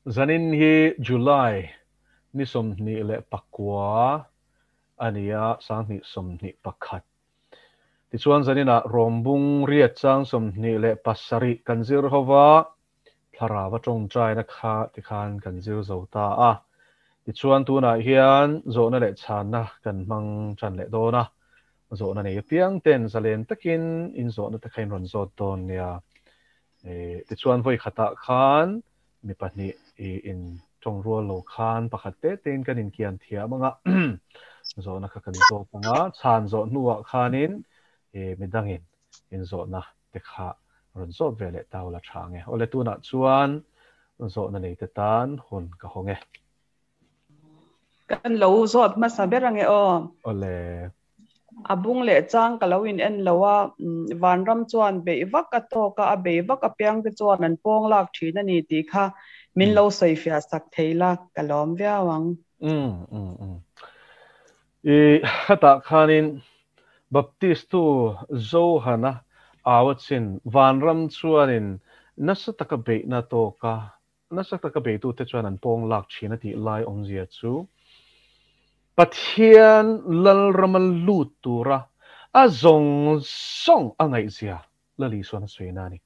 zanin hi July ni somni le pakwa ania sangni somni pakhat ti chuan zanina rombung riat chang somni le pasari kanzir hova tharawa tong trai na kha ti khan kanzir zota a ti chuan tu na hian Zawhna le Chhanna kan mang chan le dona Zawhna nei piang ten zalen takin in Zawhna ta khain ron zot don nia ti chuan voi khata khan mi pahni in tong rual lo khan pakhat te ten kan in kian thia manga Zawhna kha kan zo panga chan zo nuwa khanin midangin in Zawhna te kha ron zo vele taula thange ole tu na chuan Zawhna nei te tan hun ka honge kan lo zot ma saberange o ole abung le chang kalawin en lowa vanram chuan be vak ka to ka a be vak a piang te chuan an pong lak thina ni ti kha min lo soifia sak theila kalom viawang hata khanin baptistu Zawhna awatsin vanram chuanin nasataka be na to ka nasataka be tu te chuan an pong lak thina ti lai ong zia chu pathian lalramal lut tura azong song angai zia lali suan suina ni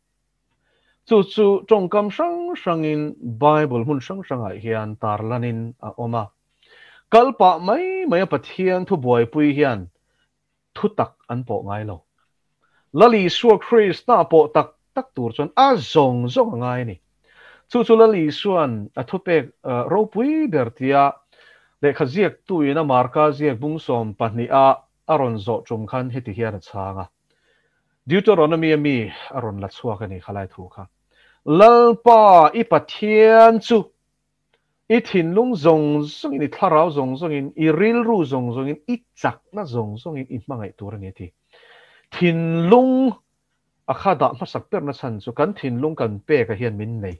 chu chu tongkam sang sangin Bible hun sang sanga hian tarlanin a oma kalpa mai pathian thu boy pui hian thu tak an po ngai lo lali suak Krista po tak tak tur chon a zong zong ngai ni chu chu lali suan a thu pek ro pui bertia le khaziak tuina marka ziak bung som pahni a aron zo chum khan heti hian a changa Deuteronomy mi aron la chuak ani khalai thu kha lalpa i pathian chu i thin lung zong zong in i tharau zong zong in i ril ru zong zong in i chak na zong zong in i mangai tur ani ti thin lung a khada masak per na chan chu kan thin lung kan pe ka hian min nei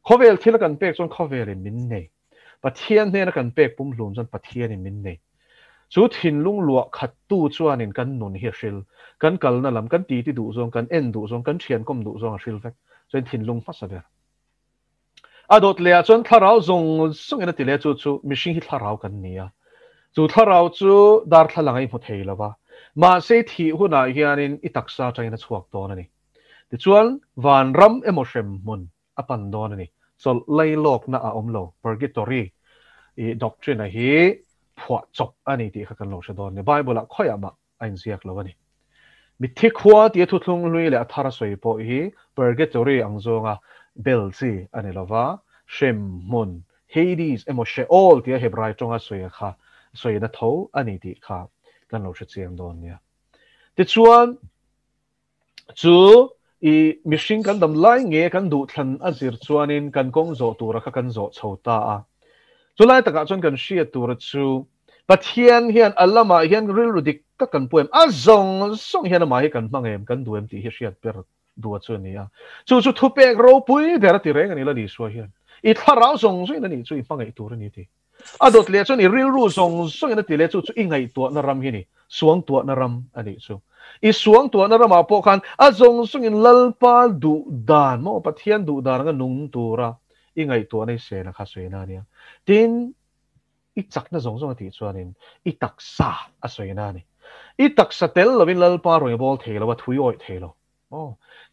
khovel thila kan pek chon khovel in min nei pathian ne na kan pek pum hlum chon pathian in min nei chu thin lung lua khat tu chuan in kan nun hi hril kan kal na lam kan ti ti du zong kan en du zong kan thian kom du zong a hril vek chen thin lung masaber adot le chon tharau zong sung ina ti le chu chu mihring hi tharau kan nia chu tharau chu dar thlangai mu thei lawa ma se thi huna hianin i taksa chaina chuak ton ani ti chuan van ram emoshem mun apan don ani sol leilok na a omlo purgatory i doctrine a hi phwa chop ani ti kha kan lo shadon ni Bible a khoya ma ain ziak lo ani mi thikhwa ti thu thlung lui le athara soi po hi purgatory angzonga belzi ani lova shem mun Hades emoshe all ti hebrai tonga soi kha soi na tho ani ti kha kan lo she chiang don nia ti chuan chu i mihring kan dam lai nge kan du thlan azir chuanin kan kong zo tura kha kan zo chhota a chulai taka chon kan shia tura chu pathian hian alama hian ril rudik ka kan poem a zong song hian ma hi kan mangem kan duem ti hi shiat per duwa chu nia chu chu thu pek ro pui bera ti reng ani la di so hian i tharau zong zoi na ni chu i pangai tur ni ti adot le chon i ril ru zong song ina ti le chu chu i ngai tu na ram hi ni suang tu na ram ani chu i suang tu na ram a po khan a zong song in lalpa du dan mo pathian du dan nga nung tura i ngai tu nei se na kha se na nia tin i chak na zong zong ti chuanin i taksa a soina ni i taksa tel lovin lalpa roi bol thelo wa thui oi thelo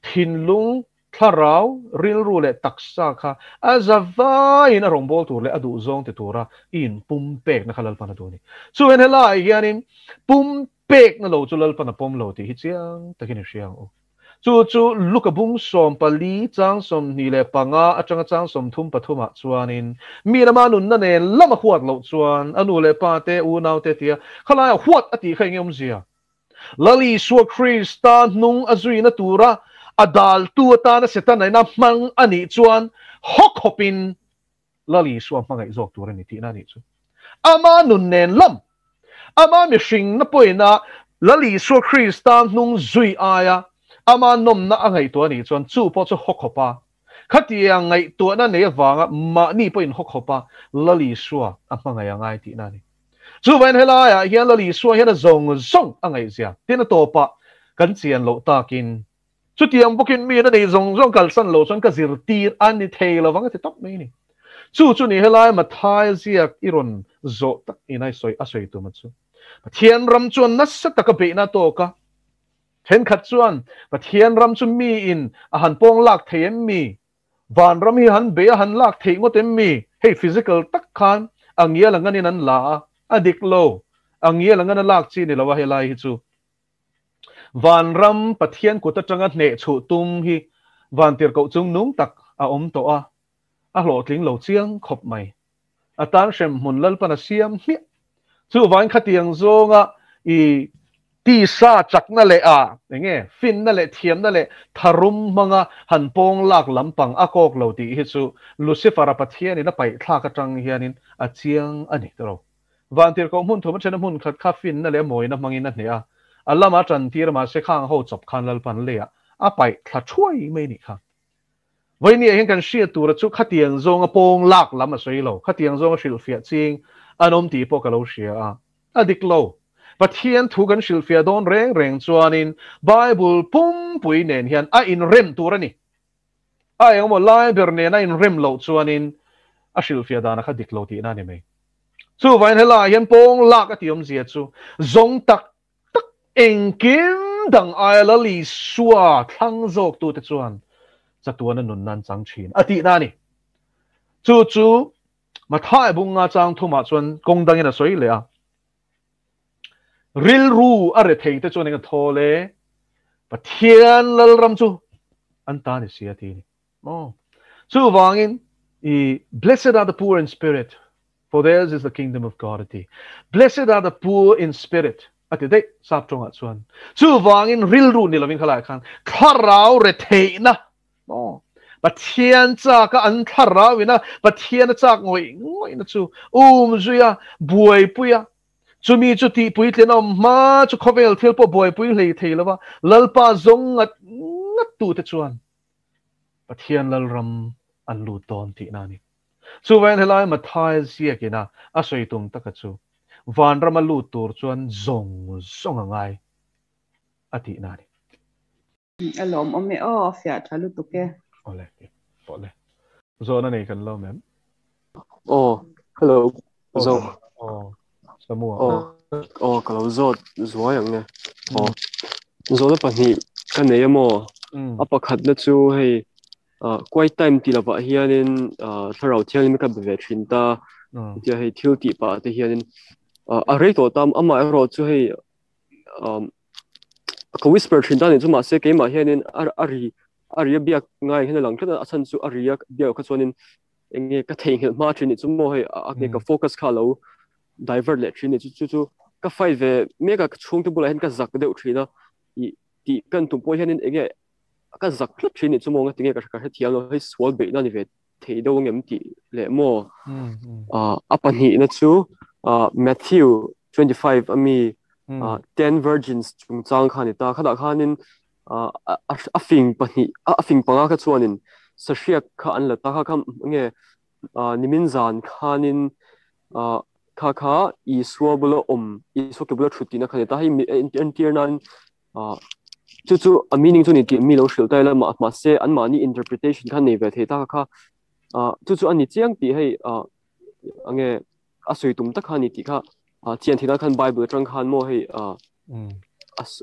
thin lung tharau ril ru le taksa kha azava in a rong bol tur le adu zong te tura in pum pek na khalal pana duni chu en hela hianin pum pek na lo chu lal pana pom lo ti hi chiang takin siang o chu chu lukabung som pali chang som ni le panga atanga chang som thum pathuma chuanin mi lama nun na ne lama huat lo chuan anu le pa te u nau te tia khala huat ati khai ngem zia lali suak Krista nung azui na tura adal tu ta na setan na mang ani chuan hok hopin lali suak mangai zok tura ni ti na ni chu ama nun nen lam ama mi hring na poina lali suak Krista nung zui aya ama nom na angai to ni chuan chu po chu hok hopa khatia ngai to na ne wanga ma ni poin hok hopa lali suak amangai angai ti na ni chu ven hela ya hian lali suak hian zong zong angai zia tin to pa kan chian lo takin chu tiang bukin mi na nei zong zong kal san lo chon ka zir tir an ni thei lo wanga te top mai ni chu ni helai ma thai ziak iron zo tak inai soi tu ma chu pathian ram chuan na sa taka be na to ka then khat chuan pathian ram chu mi in a han pong lak theim mi van ram hi han be han lak thei ngotem mi hey physical tak khan angia langanin an la adik lo angia langan lak chi ni lawa helai hi chu van ram pathian ku ta tanga ne chu tum hi van tir ko chung nung tak a om to a hlo tling lo chiang khop mai a tan shem mun lal pana siam hi chu van khatiang zonga i ti sa chak na le a nge fin na le thiam na le tharum manga han pong lak lampang a kok lo ti hi chu lucifer a pathian ina pai thla ka tang hianin a chiang ani tro van tir ko mun thoma chena mun khat kha fin na le moi na mangin na hnia alama chan tir ma se khang ho chop khan lal pan le a pai thla chuai mai ni kha với nia hiện kan sia tu ra chu khatiang zong a pong lak lam a soi lo khatiang zong a shil fia ching anom ti po ka lo sia a adik lo pathian thu kan shil fia don reng reng chuanin bible pum pui nen hian a in rem tu ra ni a eng mo lai ber ne na in rem lo chuanin a shil fia dana kha dik lo ti na ni mai chu vain hela hian pong lak a tiom zia chu zong tak tak eng kim dang ai la li suwa thang zok tu te chuan chắc tuan an nun nan chang chin ati na ni chu ma thai bung nga chang thuma chuan kong dang ina soi le a ril ru a re thei te chuan nga thole pathian lal ram chu an ta ni sia ti ni oh chu wangin I blessed are the poor in spirit for theirs is the kingdom of God ati blessed are the poor in spirit ati dei sap tong a chuan chu wangin ril ru ni lovin khala khan kharau re thei na oh pathian cha ka an thara wina pathian cha ngoi na chu zuya buai puya chumi chu ti pui tleno ma chu khovel thil po buai pui hlei theilawa lalpa zong ngat tu te chuan pathian lalram an lu ton ti na ni chu wen helai ma thai sia kina a soi tum taka chu van ram a lu tur chuan zong angai ati na ni alom ome o fia thalu tuke ole ole zo na nei kan lo mem oh hello zo oh samua kalau zo zo yang ne zo na pani kan ne mo apa khat na chu hei quite time ti la ba hianin tharau thiang mi ka be thin ta ti hei thil ti pa te hianin a rei to tam ama ro chu hei ko whisper thin ta ni chu ma se ke ma hianin ari biak ngai hen lang thana asan chu ariya biak ka chonin enge ka thei ma thin ni chu mo hei a ka focus kha lo divert le thin ni chu ka fai ve mega chung tu bula hen ka zak de uthina ti kan tu po hianin enge ka zak phlap thin ni chu mo nga tinge ka thiang lo hei swal be na ni ve thei do ngem ti le mo apa ni na chu Matthew 25 ami 10 virgins chung chang khani ta khada khanin a fing panga ka chuanin sashia kha an la ta kha kham nge nimin zan khanin kha I suabulo I sokebulo thutina khani ta hi internan chu a meaning chu ni ti mi lo shil tai la ma se an mani interpretation khan nei ve the ta kha chu ani chiang ti hei ange asoi tum ta khani ti kha chian thina khan bible tang khan mo hei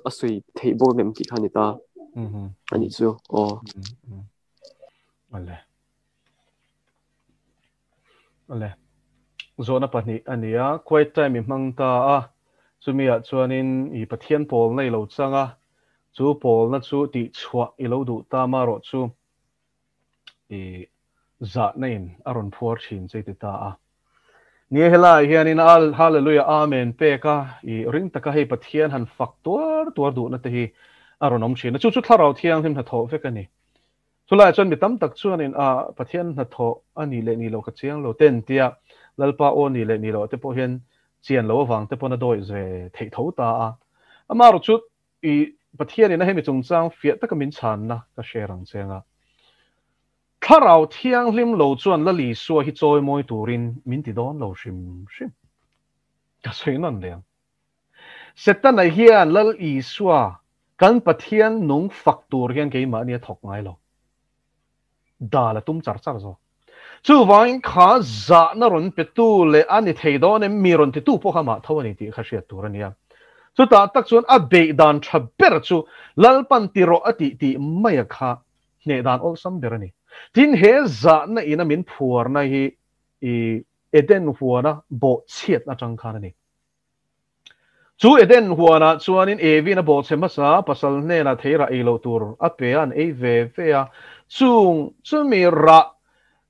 asoi thei bo mem ti khani ta ani chu ole zona pani ania quite time mang ta a chumia chuanin I pathian pol nei lo changa chu pol na chu ti chhuwa I lo du ta ma ro chu za nein aron phuar thin che ti ta a ni helai hianin al hallelujah amen pe ka I ring taka hei pathian han fak tuar du na te hi aron om thina chu tharau thiang him na tho ve ka ni chulai chon mi tam tak chuanin pathian na tho ani le ni lo ka chiang lo ten tia lalpa o ni le ni lo te po hian chian lo wang te po na doi ze thei tho ta a amaro chu I pathian ina hemi chung chang fia taka min chan na ka sherang chenga tharau thiang hlim lo chuan la li suwa hi choi moi turin min ti don lo shim ka seinon leng setan a hian lal I suwa kan pathian nung fak tur hian ke ma ni thok ngai lo da la tum char zo chu wang kha za na ron pe tu le ani theido ne mi ron ti tu po khama thawani ti kha hriat tur ania chu ta tak chuan a be dan tha ber chu lalpan ti ro ati ti maya kha ne dan ol sam berani tin he za na ina min phuar na hi i eden huana bo chiat na chang khan ani chu eden huana chuanin evi na bo chema sa pasal ne na theira elo tur a pe an e ve a chung chu mi ra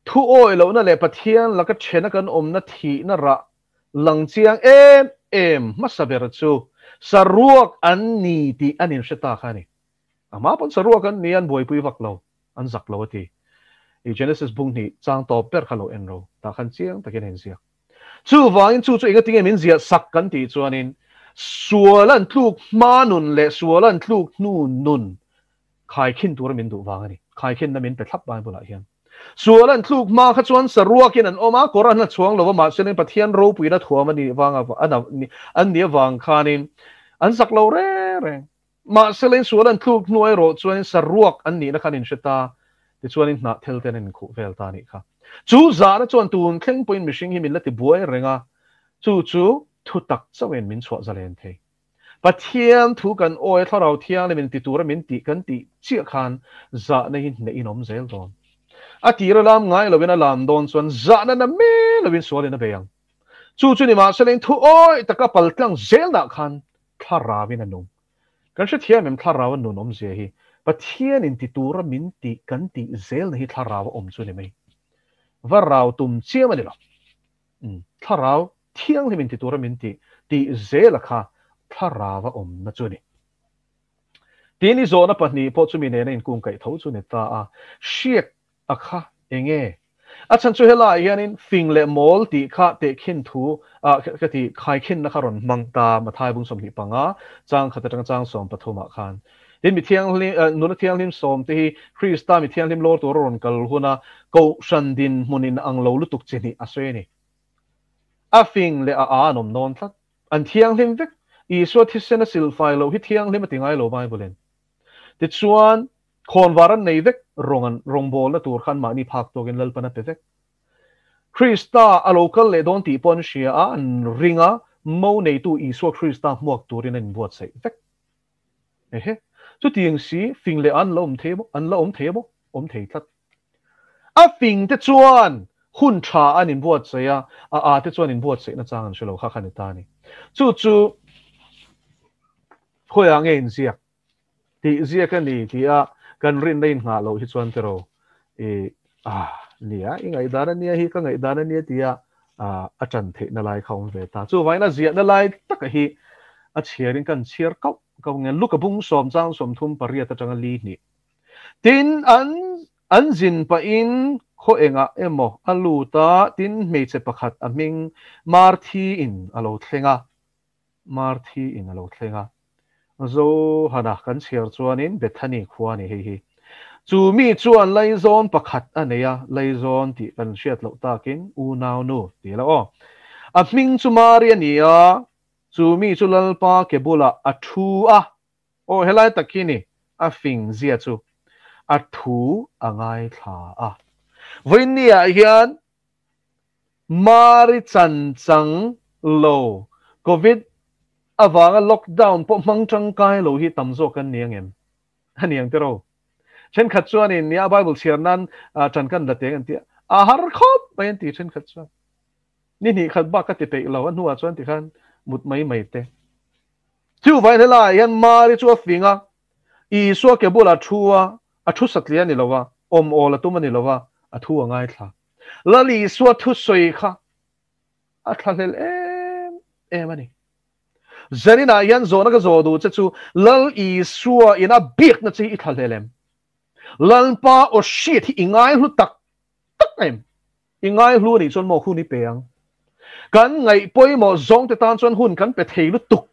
thu oi lo na le pathian la ka thena kan om na thi na ra lang chiang em masaber chu saruak an ni ti anin sheta khani ama pon saruak an ni an boi pui vak lo an zak lo ti i genesis bung ni chang to per khalo en ro ta khan chiang ta ken hen sia chu wangin chu inga tinge min zia sak kan ti chuanin sualan tluk manun le sualan tluk nun khai khin tur min du wangani khai khin na min pe thlap bai bula hian sualan tluk ma kha chuan saruakin an oma koran na chuang lo ma selin pathian ro pui na thuam ani wanga an ni wang khanin an sak lo re ma selin sualan tluk nuai ro chuan saruak an ni na khanin sheta ti chuanin na thel ten in khu vel ta ni kha chu za na chuan tun thleng point mishing hi min la ti buai renga chu thu tak chawen min chwa zalen the pathian thu kan oi tharau thiang le min ti tur min ti kan ti chi khan za na hin ne inom zel don a tira lam ngai lovin a lam don chuan za na me lovin sualin a beyang chu ni ma seleng thu oi taka paltlang zel na khan thara win anung kan she thiam mem thara wan nun om je hi pathian in ti tur min ti kan ti zel na hi thara wa om chu ni mai varau tum chiam ani lo tharau thiang himin ti tur min ti zel kha tharawa om na chu ni tini zona pahni po chu mi ne in kung kai tho chu ni ta a shiek a kha enge a chan chu hela hianin fing le mol ti kha te khin thu a ka ti khai khin na kharon mangta ma thai bung som hi panga chang khata chang som pathuma khan tin mi thiang lim nu thiang lim som te hi krista mi thiang lim lor tur ron kal huna ko shandin munin anglo lutuk cheni aswe ni a fing le a anom non thak an thiang lim vek i so thi sena sil fai lo hi thiang lim atingai lo bible ti chuan khon waran nei vek rong bol na tur khan ma ni phak to gen lal pana pe vek krista a local le don ti pon shia an ringa mo nei tu i so krista muak turin en buat sei vek he chu tiang si fing le an lom thebo om thei thlat a fing te chuan hun tha an in buat sei a te chuan in buat sei na chang an shelo kha khan ta ni chu khoya nge in ziak ti ziak kan ni ti a kan rin lein nga lo hi chuan te ro nia ingai dana nia hi ka ngai dana nia ti a chan the na lai khong ve ta chu vai na zia na lai tak hi a chiarin kan chiar kau ngen luka bung som chang som thum paria ta chang li ni tin an jin pa in kho enga emo aluta tin me che pakhat aming marthi in alo thlenga zo hana kan chiar chuanin bethani khuani hi chu mi chuan lai zon pakhat aneya lai zon ti kan hriat lo takin u naw nu ti la o a ming chu mari ania chu mi chu lalpa ke bula a thu a o helai takini a fing zia chu a thu angai thla a voinia hian mari chan chang lo covid awanga lockdown po mangchang kai lo hi tamzo kan niangem aniang tero chen khat chuan in nia bible chiar nan chan kan la te an ti a har khop pen ti chen khat chuan ni khat ba ka ti pe lo an huwa chuan ti khan mut mai te chu vai la yan mari chu finga i so ke bola thua a thu satlia ni lowa om ola tumani lowa a thu angai thla lali so thu soi kha a thalel em ani zanina yan zona ka zodu chu lal i suwa ina bik na chi i thalelem lalpa o shit hi ingai hlu tak em ingai hlu ni chon mo khu ni peang kan ngai poimo zong te tan chon hun kan pe thei lu tuk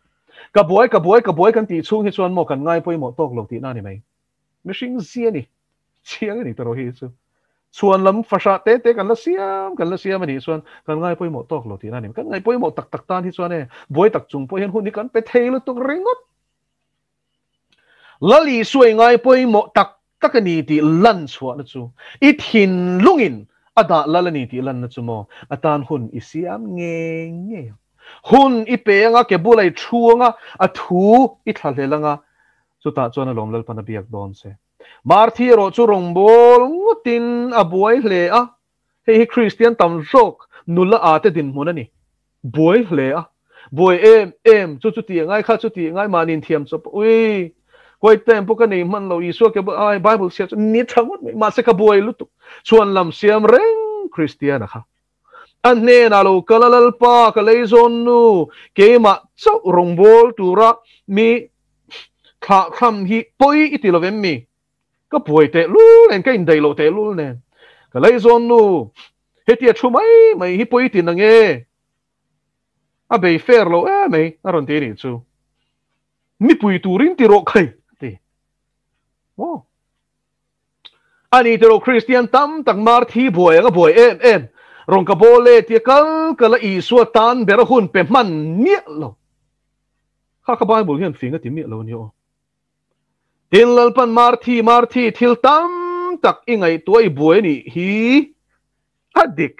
ka boy kan ti chung hi chon mo kan ngai poimo tok lo ti na ni mai mishing zia ni chiang ni taro hi chu chuan lam fasha te kan la siam ani chuan kan ngai poimo tok lo ti na ni kan ngai poimo tak tan hi chuan e boy tak chung po hen hun ni kan pe thei lu tuk ringot lali suai ngai poimo tak takani ti lan chwa na chu i thin lungin ada lalani ti lan na chumo atan hun isiam nge nge hun ipenga ke bulai thuanga athu I thalhelanga chuta chona lomlal pana biak don se marthi ro chu rongbol ngutin abuai hle a hei Christian tam sok nula ate din munani boy hle a boy em chu ti ngai kha chu ti ngai manin thiam chop ui koi tem po ka nei man lo isu ke ai bible sia ni thangot ma se ka boy lutu chuan lam siam reng Christian a kha an ne na lo kalalal pa ka leizon nu ke ma chau rongbol tura mi kha kham hi poi itilovem mi ka boy te lu len ka in dai lo te lu nen ka leizon nu hetia chu mai hi poi tin nge a bei fair lo mai aron te ni chu mi pui turin ti ro khai te mo ani te ro Christian tam tak mar thi boy ga boy em rong ka bole ti kal isu tan ber hun pe man mi lo kha ka bible hian finga ti mi lo ni o tin lal pan mar thi thil tam tak ingai toi boy ni hi hadik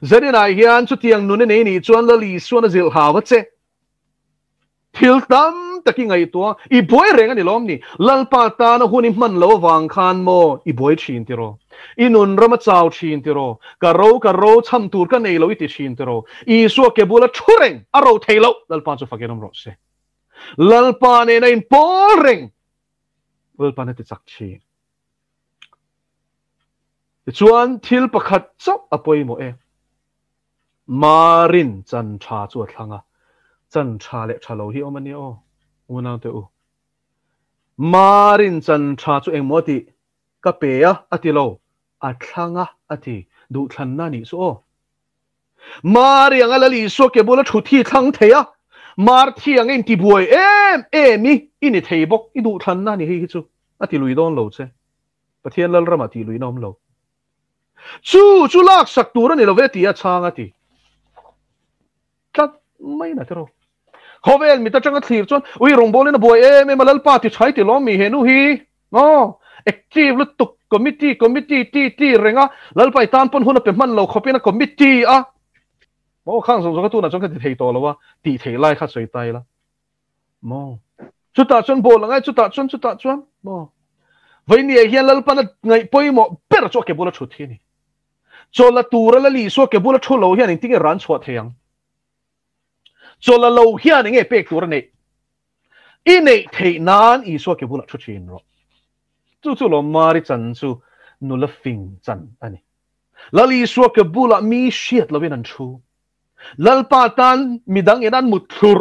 zanin ai hian chu tiang nun nei ni chuan la li suan zil hawa che thil tam taki ngai to I boy reng ani lom ni lalpa ta na hunin man lo wang khan mo I boy thin tiro inun rama chaw thin tiro ka ro cham tur ka nei lo I ti thin tiro I so ke bula thureng aro thailo lalpa chu fakenom ro se lalpa ne na in pol reng lalpa ne ti chak chi chuan thil pakhat chop apoi mo marin chan tha chu thlanga chan tha le thalo hi omani o una te u marin chan tha chu engmoti ka pe a atilo a thlanga ati du thlanna ni so mari anga lali so ke bola thuthi thlang theya mar thi ang in ti buai mi ini theibok I du thlanna ni hi chu ati lui don lo che pathian lal rama ti lui nom lo chu lak sak tur ani lo ve ti a chang ati tat mai na tero khovel mi ta changa thlir chon ui rongbol na boy malal pa ti chai ti lom mi henu hi no active lu tuk committee ti renga lalpai tan pon huna pe man lo khopina committee a mo khang song ka tu na chong ka ti thei to lo wa ti thei lai kha soi tai la mo chuta chon bol ngai chuta chon mo vai ni hian lalpa na ngai poi mo per cho ke bola thu thi ni chola tura la li so ke bola thu lo hian ting ran chho theyang chola lo hian nge pek tur nei inei thei nan I so ke bola thu chin ro chu lo mari chan chu nula fing chan ani lali so ke bola mi shiat lovin an thu lalpa tan midang enan mut thur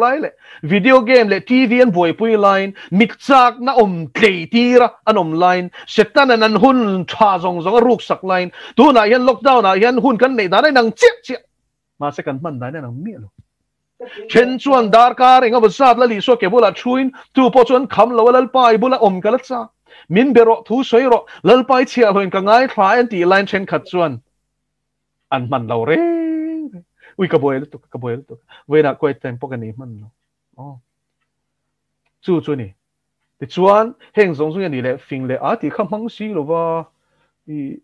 lai le video game le TV an boy pui line mikchak na tlei tira an line setan an hun tha zong ruk sak line tu na yan lockdown na yan hun kan nei da nang che ma se kan man da nang mi lo chen chuan dar ka renga basat la li so ke bola thuin tu po chuan kham lo lal pai bola kala cha min bero thu soiro lal pai chia hoin ka ngai thla an ti line chen khat chuan an man lo re ui ka boy tu we na koi tem po ka ni man lo chu ni ti chuan heng zong zong ni le fing le a ti kham hang si lo wa I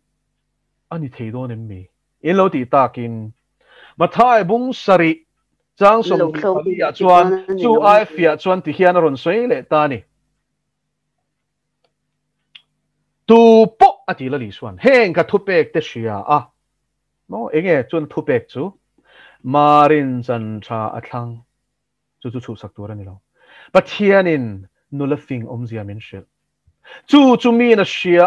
ani thei do nem mi in lo ti takin mathai bung sari chang som ya chuan chu ai fia chuan ti hian ron soi le ta ni tu po ati la li suan heng ka thu pek te sia a no enge chuan thu pek chu marin chan tha athlang chu sak tur ani lo pathianin nula fing zia min shel chu mi na sia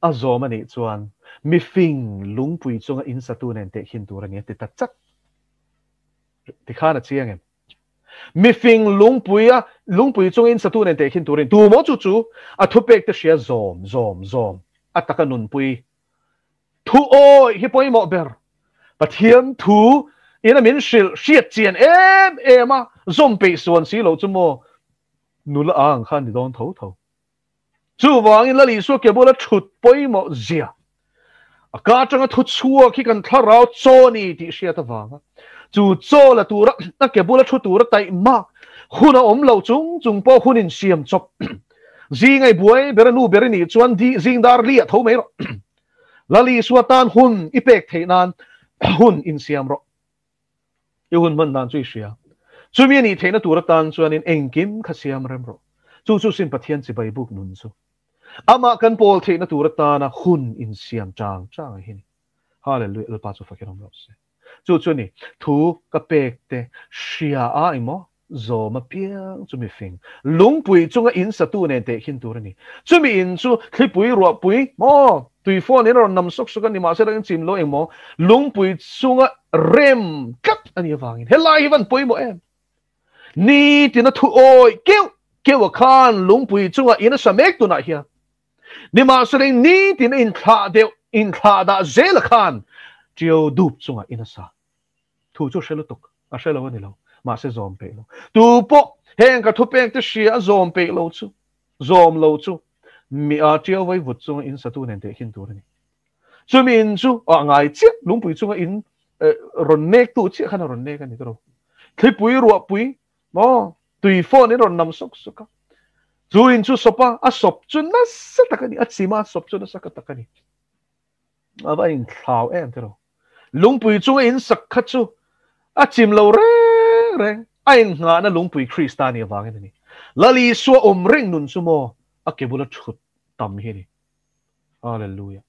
a zoma ni chuan mi fing lungpui chunga in satu nen te hin tur ani te ta chak ti khana chiang em mi fing lungpui chung in satu nen te hin turin tu mo chu a thu pek te sia zom ataka nun pui thu oi hi poi mo ber pathian thu ina min shil shiat chian a zom pe suan si lo chu mo nula ang khan ni don tho chu wang in la li so ke bola thut poi mo zia a ka changa thu chua ki kan tharau choni ti sia ta wanga chu cho la tura na ke bola thu tura tai ma huna lo chung po hunin siam chop zi ngai buai beranu berani chuan di zing dar lia tho mai ro lali suatan hun ipek theinan hun in siam ro i hun man nan chui sia chumi ni theina turatan chuanin engkim khasiam rem ro chu sin pathian chi bai buk nun chu ama kan pol theina turatana hun in siam chang hin hallelujah el pa chu fakiram ro se chu ni thu ka pek te sia a imo zo ma piang chumi fing lung pui chunga in satu ne te hin tur ni chumi in chu khipui ro pui mo tui phone in ron nam sok sok ni ma se rang chim lo emo lung pui chunga rem kat ani wangin helai van pui mo em ni tina thu oi keu khan lung pui chunga in samek tu na hia ni ma se rang ni tina in kha da zel khan chiu dup chunga in sa thu chu shelo tuk a shelo ni lo ma se zom pe lo tu po heng ka thu pek te shia zom pe lo chu zom lo chu mi a chiu vai vut chu in sa tu nen te hin tu ni chu min chu a ngai chi lung pui chu in ron nek tu chi khana ron nek ani to khi pui ro pui mo tui phone ni ron nam sok sok chu in chu sopa a sop chu na sa takani a chima sop chu na sa ka takani aba in thau em te ro lung pui chu in sak kha chu a chim lo reng ain nga na lung pui kristani awangin ni lali suwa ring nun sumo a kebula thut tam hi ni hallelujah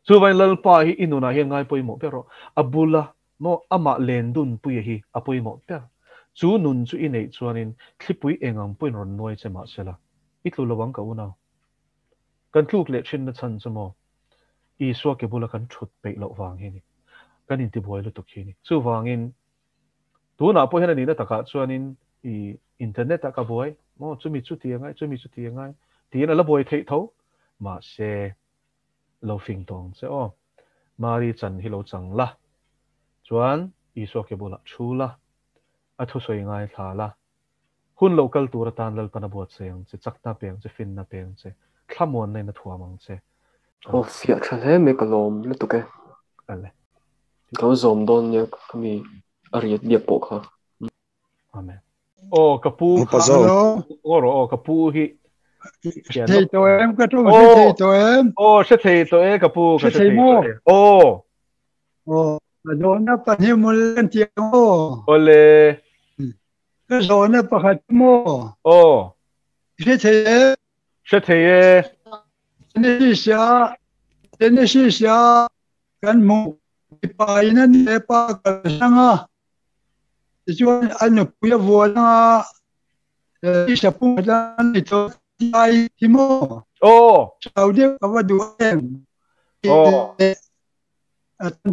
chu vai lal pa hi inuna hi ngai poi mo pero abula mo ama len dun pui hi apoi mo per chu nun chu inei chuanin thlipui engam poi ron noi chema sela itlu lawang ka una kan tluk le chin na chan chamo I suwa kebula kan thut pe lo wang hi ni kan in ti boi lo tuk hi ni chu wangin tu na po hena ni na taka chuanin I internet ta ka boy mo chumi chu ti ngai ti na la boy thei tho ma se lo fing tong se o mari chan hi lo chang la chuan I so ke bola chula a thu soi ngai thla la hun local tur tan lal pana bot seng che chakna peng che fin na peng che thlamon nei na thuamang che o fia thale me kalom le tuke ale ko zom don ya kami ariat dia po kha amen o kapu Hello. o kapu hi Thầy tụi em có trung thầy tụi em. sẽ thầy tụi em kapu Sẽ thầy mô. Là đó nó bắt hiểm một lần tiếng ô. Ole. Cái đó nó bắt hạt mô. Sẽ thầy em. Sẽ thầy em. Nên là xia cái mô. Bài nó nè bà cái sang á. Thì cho anh nó bây giờ nó sẽ phụ ra này thôi. Ai thì mô. Sau đó có vào đuổi em.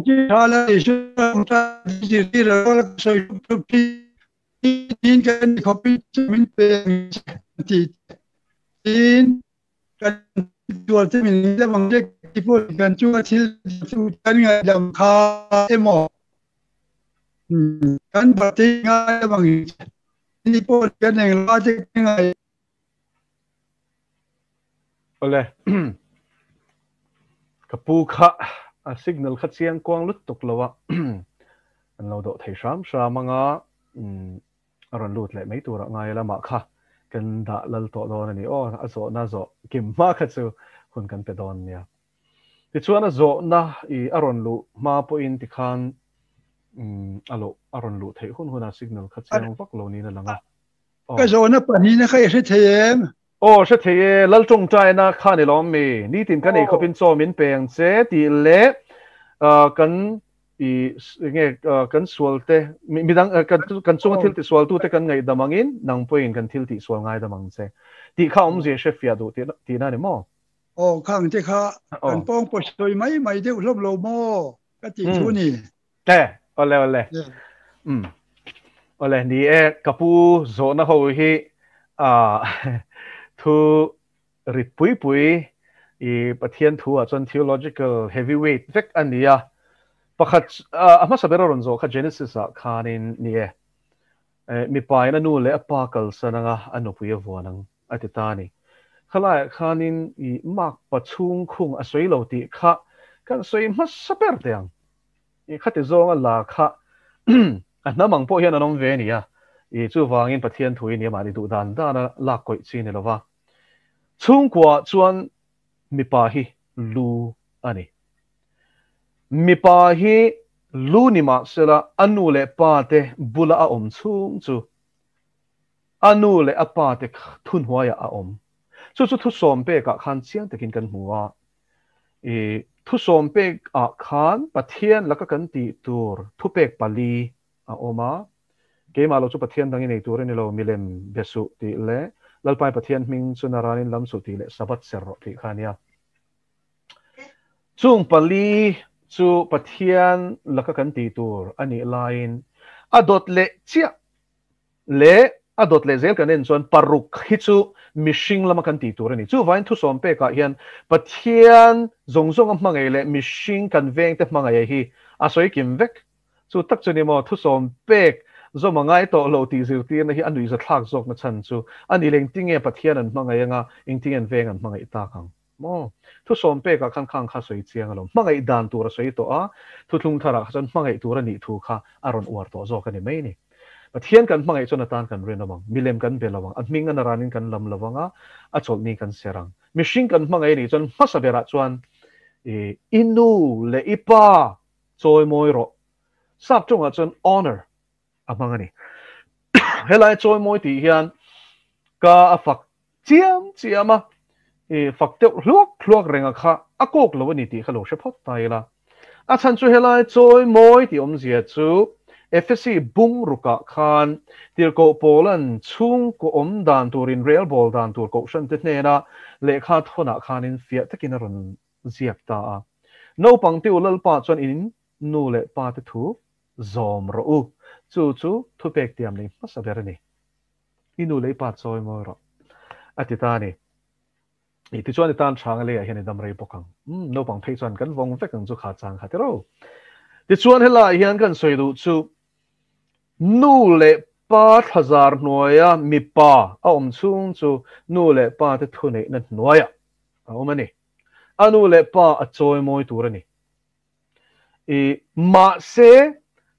Chỉ là để chúng ta chỉ là soi tin cái copy mình về thì tin cáiตัวที่mìnhจะbằng cáiพูดกันชั่วที่กันไงดำคาเอโมกันปฏิงานบางที่พูดกันอย่างไรจะยังไงOle. Kapuka signal khat siang kwang lut tuk lawa an lo do thei sham manga aron lut le mai tura ngai lama kha kan da lal to don ani azo na zo kim ma kha chu hun kan pe don nia ti chuan azo na I aron lu ma po in ti khan alo aron lu thei hun signal khat siang vak lo ni na langa cái zo na pani na khai se them sẽ thấy lal trong trai na khan ni lom mi ni tin kan ei khopin cho min peng che ti le kan nghe kan sual te mi dang kan chung thil ti sual tu te kan ngai damangin nang poin kan thil ti sual ngai damang che ti kha je chef ya do ti na ni mo khang te kha kan pong po soi mai de lom lo mo ka ti thu ni ole ole ni kapu zo na ho hi thu rit pui I pathian thu a chon theological heavyweight vek ania pakhat ama sabera ronzo kha Genesis a khanin ni mi pai na nu le apa kal sananga anu pui awonang atitani khala khanin I mak pachung khung a soi lo ti kha kan soi ma saper teang I khate zonga la kha anamang po hian anom ve ni ya I chu wangin pathian thui ni ma ni du dan da na la koi chi ni lova chung kwa chuan mi pa hi lu ani mi pa hi lu ni ma sela anu le pa te bula a chung chu anu le a pa te thun huaya a chu thu som pe ka khan chiang takin kan hmuwa thu som pe a khan pathian laka kan ti tur thu pek pali a oma ke ma lo chu pathian dangin nei tur ni lo milem besu ti le lalpai pathian ming chunaranin lam su ti le sabat serro ti khania chung pali chu pathian laka kan ti tur ani line adot le chia le adot le zel kanen chuan paruk hi chu mishing lama kan ti tur ani chu vain thu som pe ka hian pathian zongzong a hmangai le mishing kan veng te hmangai hi a soi kim vek chu tak chuni mo thu som pek zo mangai to lo ti zir ti na hi anui za thak zok na chan chu ani leng tinge pathian an hmangai anga ing ting an veng an hmangai ta kang mo thu som pe ka khan khang kha soi chiang lo hmangai dan tur soi to a thu thung thara chan hmangai tur ani thu kha aron war to zo kan ni mai ni pathian kan hmangai chona tan kan ren awang milem kan belawang adming an ranin kan lam lawanga a chol ni kan serang mishing kan hmangai ni chon masabera chuan inu le ipa choi moi ro sap chunga chon honor amangani helai choi moi ti hian ka afak chiama fak te hluak renga kha akok lawani ti khalo shephot taila a chan chu helai choi moi ti zia chu FSC bung ruka khan tirko polan chung ko dan turin real ball dan tur ko shan te na le kha thona khanin fia takin ron ziak ta no pang ti ulal pa chon in nu le pa te thu zom ro u chu thu pek tiam ni masaberani inu le pa choi mo ro atita ni ti chuan tan thang le hian dam rei pokang no pang phei chuan kan vong vek ang chu kha chang kha te ro ti chuan hela hian kan soi du chu nu le pa thazar noya mi pa a chung chu nu le pa te thu nei na noya a omani anu le pa a choi moi turani ma se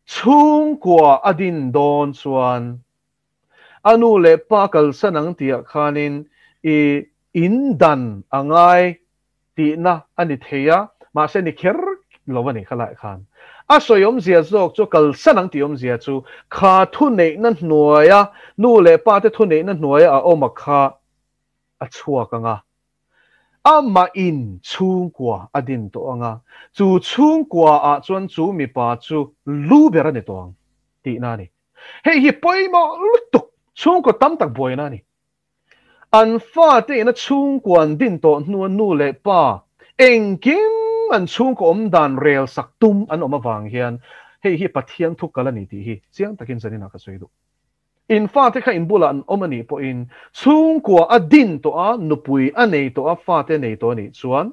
chung kwa adin don chuan anu le pa kal sanang tia khanin in dan angai ti na ani theya ma se ni kher lowani khala khan a soyom zia zok chu kal sanang ti zia chu kha thu nei na hnuaya nu le pa te thu nei na hnuaya a oma kha a chua kanga ama in chung kwa adin to anga chu chung kwa a chuan chu mi pa chu lu bera ni tong ti na ni hei hi poimo lutuk chung ko tam tak boy na ni an fa te na chung kwan din to nu le pa engkim an chung ko dan rel sak tum an oma wang hian hei hi pathian thuk kala ni ti hi chiang takin zanina ka soidu in fa te kha in bula an omani po in chung ko adin to a nupui anei to a fa te nei to ni chuan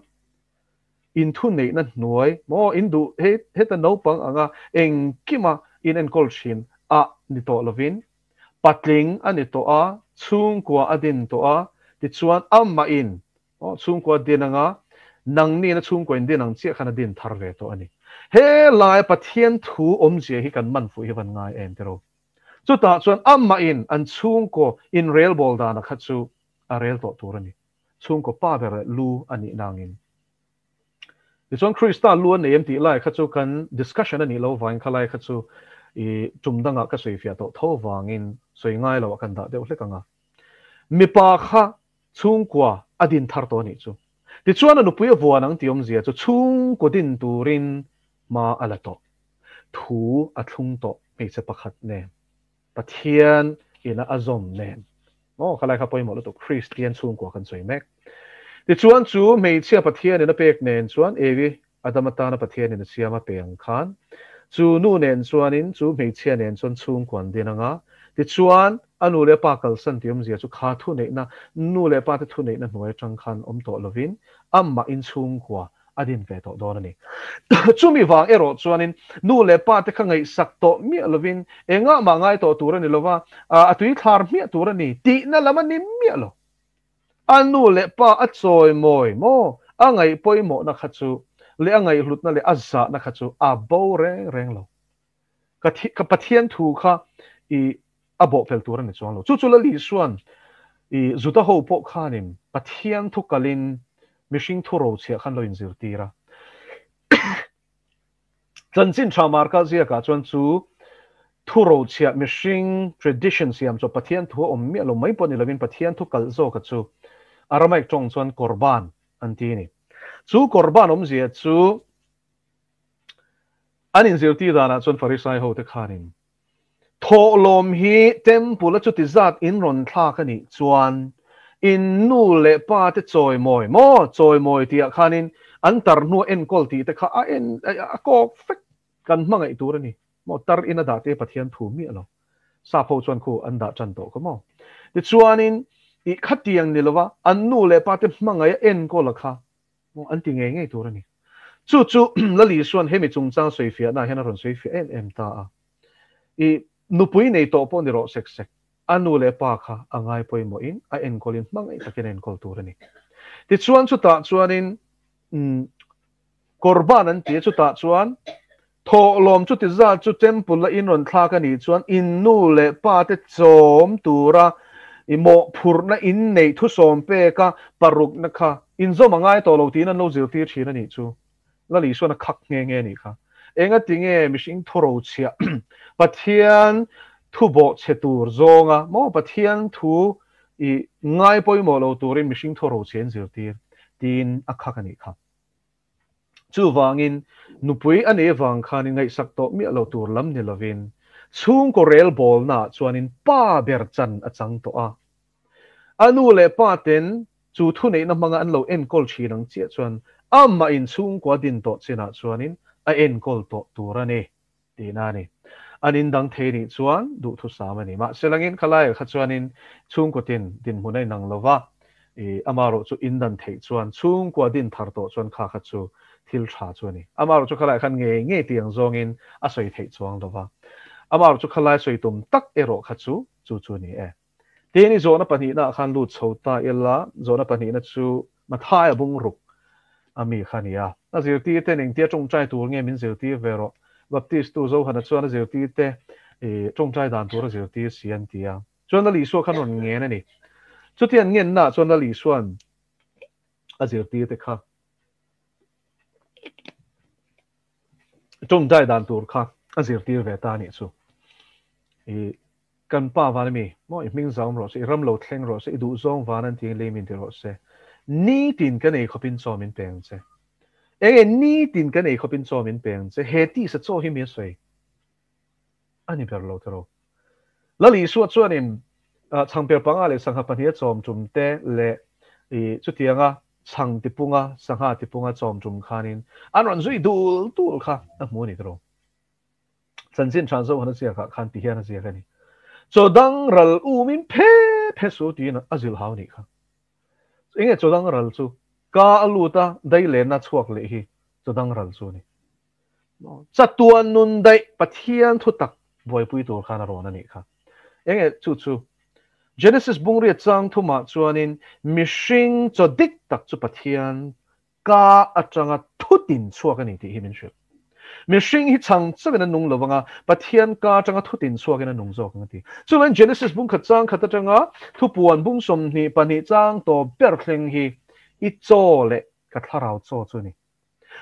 in thu nei na hnuai mo in du he ta no pang anga engkima in en kol shin a ni to lovin patling ani to a chung ko adin to a ti chuan amma in chung ko din anga nang ni na chung ko in din ang che khana din thar ve to ani he lai pathian thu je hi kan man fu hi van ngai en tero chu ta chuan amma in an chung ko in rail ball da na khachu a rail to turani chung ko pa ber lu ani nangin ti chuan krista lu an em ti lai khachu kan discussion ani lo vain khalai khachu chumdanga ka soi fia to tho wangin soi ngai lo kan da deuh hlekanga mi pa kha chung kwa adin thar to ni chu ti chuan anu pui avuanang tiom zia chu chung ko din turin ma ala to thu a thlung to me che pakhat ne pathian ina azom ne khalai kha poimo lo to christian chung ko kan soi mek ti chuan chu me che pathian ina pek nen chuan ewi adamata na pathian ina siama peng khan chu nu nen chuanin chu me che nen chuan chung kwan dinanga ti chuan anu le pa kal san tiom zia chu kha thu nei na nu le pa te thu nei na hnuai tang khan om to lovin amma in chung kwa adin ve to don ani chumi wang ero chuanin nu le pa te khangai sak to mi lovin enga ma ngai to turani lova atui thar mi turani ti na lamani mi lo anu le pa a choi moi mo angai poimo na khachu le angai hlut na le azza na khachu a bo reng lo ka pathian thu kha abo pel turan ni chuan lo chu la li suan zuta ho po khanim pathian thu kalin mishing thu ro che khan lo in zir tira chân sin thamar ka zia ka chuan chu thuro chia mishing tradition siam cho pathian thu om mi lo mai pon lovin pathian thu kal zo ka chu aramai chong chuan korban anti ni chu korban om zia chu anin zirti dana chuan farisai ho te khanin tho lom hi temple chu ti zat in ron thla ka ni chuan in nu le pa te choi moi ti khanin an tar nu en kol ti te kha a en a ko fek kan mangai tur ni mo tar in da te pathian thu mi lo sa pho chuan khu an da chan to ko mo ti chuanin i khatiang ni lova an nu le pa te mangai en ko la kha mo an ti nge tur ni chu la li suan he mi chung chang soi fia na hena ron soi fia em ta a i nu pui nei to po ni ro sek sek anu le pa kha angai poi mo in a en kolin mangai takin en kol tur ni ti chuan chu ta chuanin korban an ti chu ta chuan tho lom chu ti za chu temple la in ron thla ka ni chuan in nu le pa te chom tura i mo phur na in nei thu som pe ka paruk na kha in zo mangai to lo ti na lo zir ti thina ni chu la li suan a khak nge ni kha enga tinge mishing thoro chia pathian thu bo che tur zonga mo pathian thu i ngai poi mo lo turin mishing thoro chen zir ti tin a khak ani kha chu wangin nupui ane wang khanin ngai sak to mi lo tur lam ni lovin chung ko rel bol na chuanin pa ber chan a chang to a anu le pa ten chu thu nei na manga an lo en kol chi nang che chuan amma in chung kwa din to china chuanin a en kol to turani tina ni anin dang the ni chuan du thu samani ma selangin khalai kha chuanin chung ko tin din munai nang lova e amaro chu indan thei chuan chung kwa din thar to chuan kha kha chu thil tha chuani amaro chu khalai khan nge tiang zongin a soi thei chuang lova amaro chu khalai soi tum tak ero kha chu ni e teni zona pani na khan lu chhota ela zona pani na chu mathai bung ruk ami khania na zirti te ning tia chung chai tur nge min zirti vero baptist tu zo hana chuan zirti te e chung chai dan tur zirti sian tia chuan li so khan ron nge na ni chu tian ngen na chuan li suan a zirti te kha chung chai dan tur kha a zirti ve ta ni chu e kan pa van mi mo ming zam ro se ram lo thleng ro se du zong van an ti le min ti ro se ni tin kan ei khopin cho min peng che enge ni tin kan ei khopin cho min peng che he ti sa cho hi mi sei ani per lo tro la li su chuan in chang per panga le sang ha pan hi chom chum te le e chu tianga chang ti punga sang ha ti punga chom chum khanin an ron zui dul kha a mu ni tro chan sin chan zo hana sia kha khan ti hian a sia ka ni cho dang ral u min phe su ti na azil haw ni kha enge cho dang ral chu ka aluta dai le na chuak le hi cho dang ral chu ni chatuan nun dai pathian thu tak voi pui tur khana ro na ni kha enge chu Genesis bungri chang thu ma chuanin mishing cho dik tak chu pathian ka atanga thutin chuak ani ti himin shil mishing hi chang chawena nung lowanga pathian ka atanga thutin chuak ena nung zok ngati chuan Genesis bung khat chang khat atanga thu puan bung som ni pani chang to ber thleng hi I cho le ka tharau cho chu ni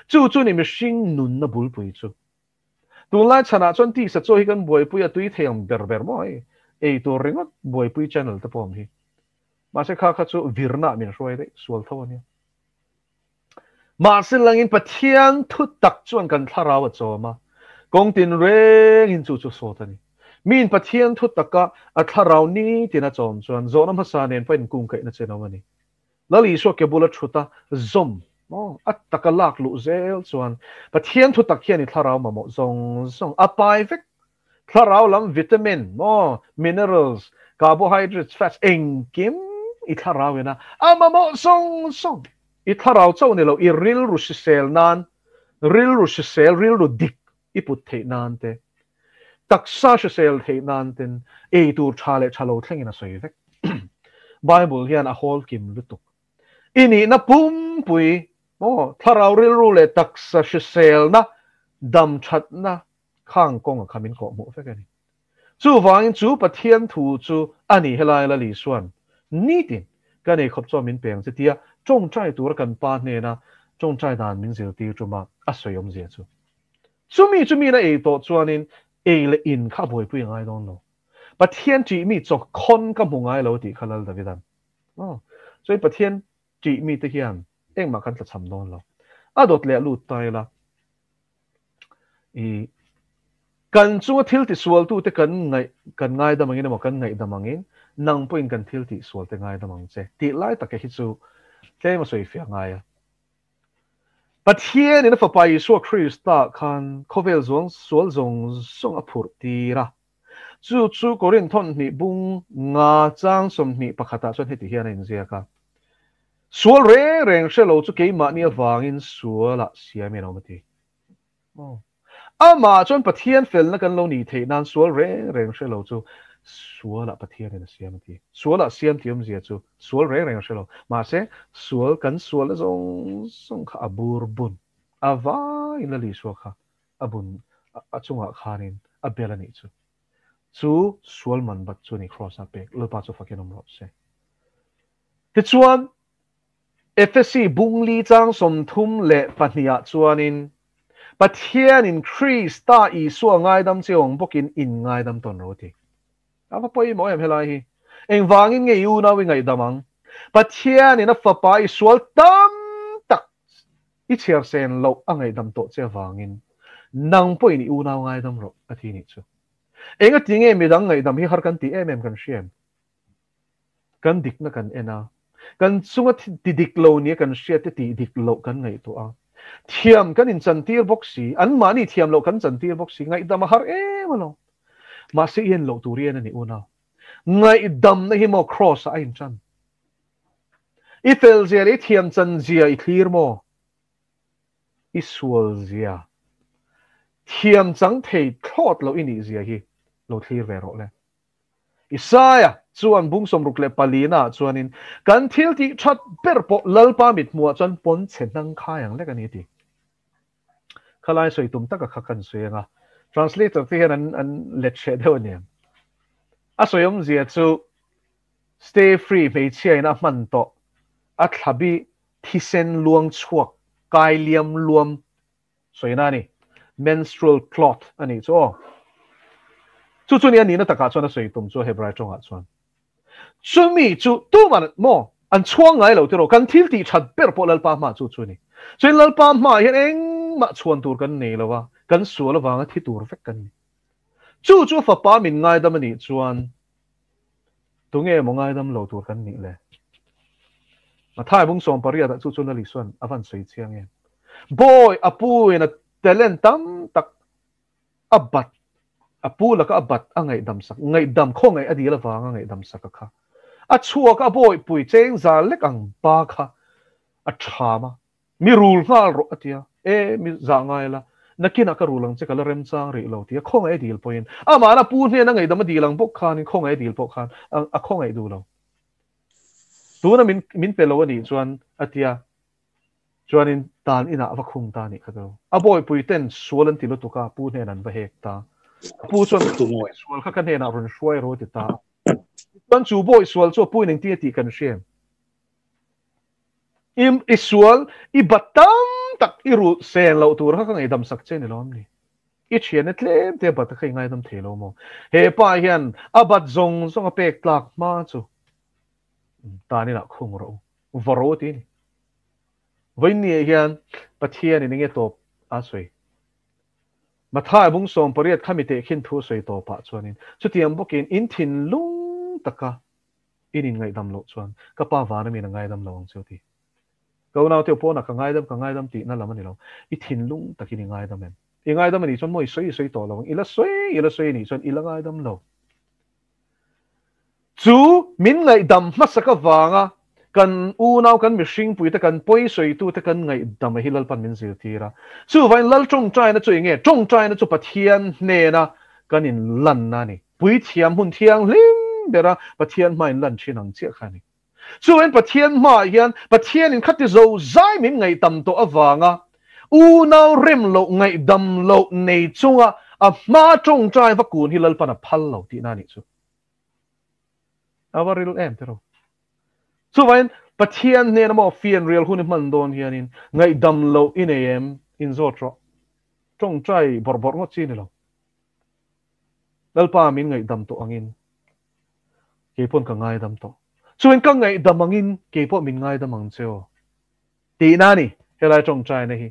chu ni mishing nun na bul pui chu tu lai chana chon ti sa cho hi kan boi pui a tui theam ber moi ei to ringot boi pui channel ta pom hi ma se kha chu virna min roi de sual tho ni ma se langin pathian thu tak chuan kan tharau a cho ma kong tin reng in chu so ta ni min pathian thu taka a tharau ni tina chom chuan zona ma sa nen pain kung kai na chena mani lali so ke bula thuta zom mo at takalak lu zel chuan pathian thu tak hian I tharau ma mo zong apai vek tharau lam vitamin mo minerals carbohydrates fats engkim I tharau ena ama mo song I tharau chau ni lo I ril ru sel nan ril ru dik I put the nan te taksa sel the nan ten e tur chale chalo thleng ina soi vek bible hian a hol kim lutuk ini na pum pui mo tharau ril ru le taksa sel na dam chat na khang kong khamin ko mu fe kani chu wangin chu pathian thu chu ani helai la li suan ni tin kan ei khop cho min peng che tia chong chai tur kan pa ne na chong chai dan min zil ti chu ma a soyom je chu chumi na e to chuanin e le in kha boi pui ngai don lo pathian chi mi chok khon ka mungai lo ti khalal davidan oh so pathian chi mi te hian eng ma kan tla cham don lo adot le lu tai la i kan chu thil ti sual tu te kan ngai da mangin mo kan ngai da mangin nang point kan thil ti sual te ngai da mang che ti lai ta ke hi chu tle ma soi fia ngai a pathian in fa pai so Krista kan khovel zong sual zong song a phur ti ra chu korin thon ni bung nga chang som ni pakhata chon heti hian in zia ka sual re reng shelo chu ke ma ni awangin suala siam no mati oh ama chon pathian fel na kan lo ni the nan sual re reng shelo chu suala pathian in siam mati suala siam tiam zia chu sual re reng shelo ma se sual kan sual zong song kha abur bun awa in la li so kha abun achunga khanin abela ni chu chu sual man bat chu ni cross up lo pa chu fakin om ro se ti chuan FSC bungli chang som thum le pahnia chuanin pathian increase ta I so ngai dam cheong bokin in ngai dam ton ro ti ava poi mo em helai hi eng wangin nge u na wi ngai damang pathian in a fa pai sual tam tak I cher sen lo angai dam to che wangin nang poi ni u na ngai dam ro athi ni chu enga tinge mi dang ngai dam hi har kan ti em kan shem kan dik na kan ena kan sunga ti dik lo ni kan shia ti dik lo kan ngai to a thiam kan in chan tir boxi an mani thiam lo kan chan tir boxi ngai dam har em lo ma se yen lo turian ani una ngai dam na hi mo cross a in chan ifel zia le thiam chan zia I clear mo isual zia thiam chang thei thot lo ini zia hi lo clear ve ro le Isaya chuan bung som ruk le palina chuanin kan thil ti that ber po lalpa mit mua chuan pon chenang khayang le kan ti khalai soi tum taka khakan suenga translator ti hian an let she deu ni a soyom zia chu stay free me chia na man to a thabi thisen luang chuak kai liam luam soina ni menstrual clot ani chu ni ani na taka chuan a soi tum chu hebrai chonga chuan chumi chu tu man mo an chuang ngai lo tiro kan thil ti that ber po lalpa ma chu ni chuin lalpa ma hian eng ma chuan tur kan nei lawa kan sual awanga thi tur vek kan ni chu fa pa min ngai dam ani chuan tunge mo ngai dam lo tur kan ni le ma thai bung som paria da chu na li suan avan soi chiang em boy apu in a talent tam tak abat apu la ka abat angai dam sak ngai dam kho ngai adi la wanga ngai dam sak kha a chua ka boy pui cheng za lek ang ba kha a thama mi rul ngal ro atia mi za ngai la nakina ka rulang che kala rem chang ri lo tia kho ngai dil point ama na pu ne na ngai dam dilang bok khan kho ngai dil bok khan a kho ngai du lo tu na min pelo ani chuan atia chuanin tan ina va khung ta ni khado a boy pui ten sualan ti lo tu ka pu ne nan ba hek ta pu chuan tu moi sual kha kan he na ron shwai ro ti ta chuan chu boy sual chu pu ning ti kan shem im isual I batam tak iru sen lo tur kha ngai dam sak chen lom ni I chien tlem te bat khai ngai dam thelo mo he pa hian abat zong a pek tlak ma chu ta ni na khung ro varo ti ni voin ni hian pathian ni nge top a soi ma thai bung som pariat khamite khin thu soi to pa chuanin chutiam bokin in thin lung taka in ngai dam lo chuan ka pa wa na mi na ngai dam lo ang chuti ko na te po na ka ngai dam ti na lam ani lo I thin lung takin ngai dam em I ngai dam ani chuan moi soi to lo ila soi ni chuan ila ngai dam lo chu min ngai dam masaka wanga kan unaw kan mishing pui ta kan poi soi tu ta kan ngai dam hilal pan min zir tira chu vain lal chong trai na chu nge chong trai na chu pathian ne na kan in lan na ni pui thiam hun thiang lim bera pathian mai lan chinang che khani chu vain pathian ma hian pathian in khati zo zai min ngai dam to awanga unaw rem lo ngai dam lo nei chunga a ma chong trai va kun hilal pan a phal lo ti na ni chu awaril em tero so vain pathian ne na mo fian real hun man don hianin ngai dam lo in am in zotro trong trai bor bor ngot chi ni lo lalpa min ngai dam to angin ke pon ka ngai dam to chuin ka ngai dam angin ke po min ngai dam ang cheo ti na ni helai trong trai na hi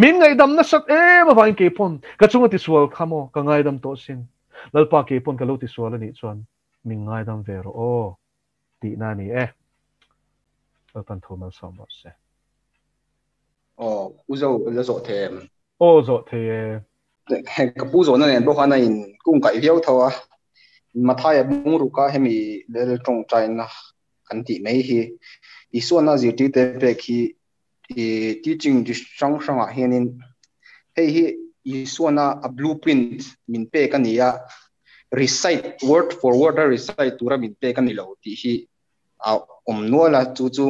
min ngai dam na sak e ma vain ke pon ka chunga ti sual khamo ka ngai dam to sin lalpa ke pon ka lo ti sual ani chuan min ngai dam vero o ti na ni e lalpan thomal som ba se uzo la zo them o zo the ka pu zo na nen bo khana in kung kai viau thawa mathai mung ru ka hemi le tong chai na kan ti mai hi isu na ji ti te pe khi teaching ji sang sang a hianin hei hi isu na a blueprint min pe ka nia recite word for word recite tura min pe ka ni lo ti hi a no la chu chu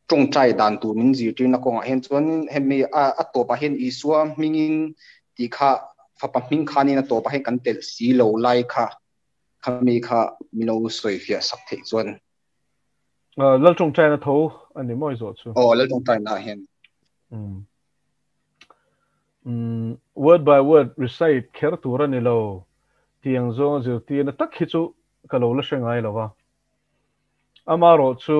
trong trai dan tu min ji tin na ko hen chuan hemi a to pa hen isua mingin ti kha fa pa ming khani na to pa hen kan tel si lo lai kha khami kha mino soi fia sak the chuan lal trong trai na tho ani moi zo chu la trong trai na hen word by word recite kher tura ni lo tiang zo zir ti na tak hi chu ka lo la shengai lo wa amaro chu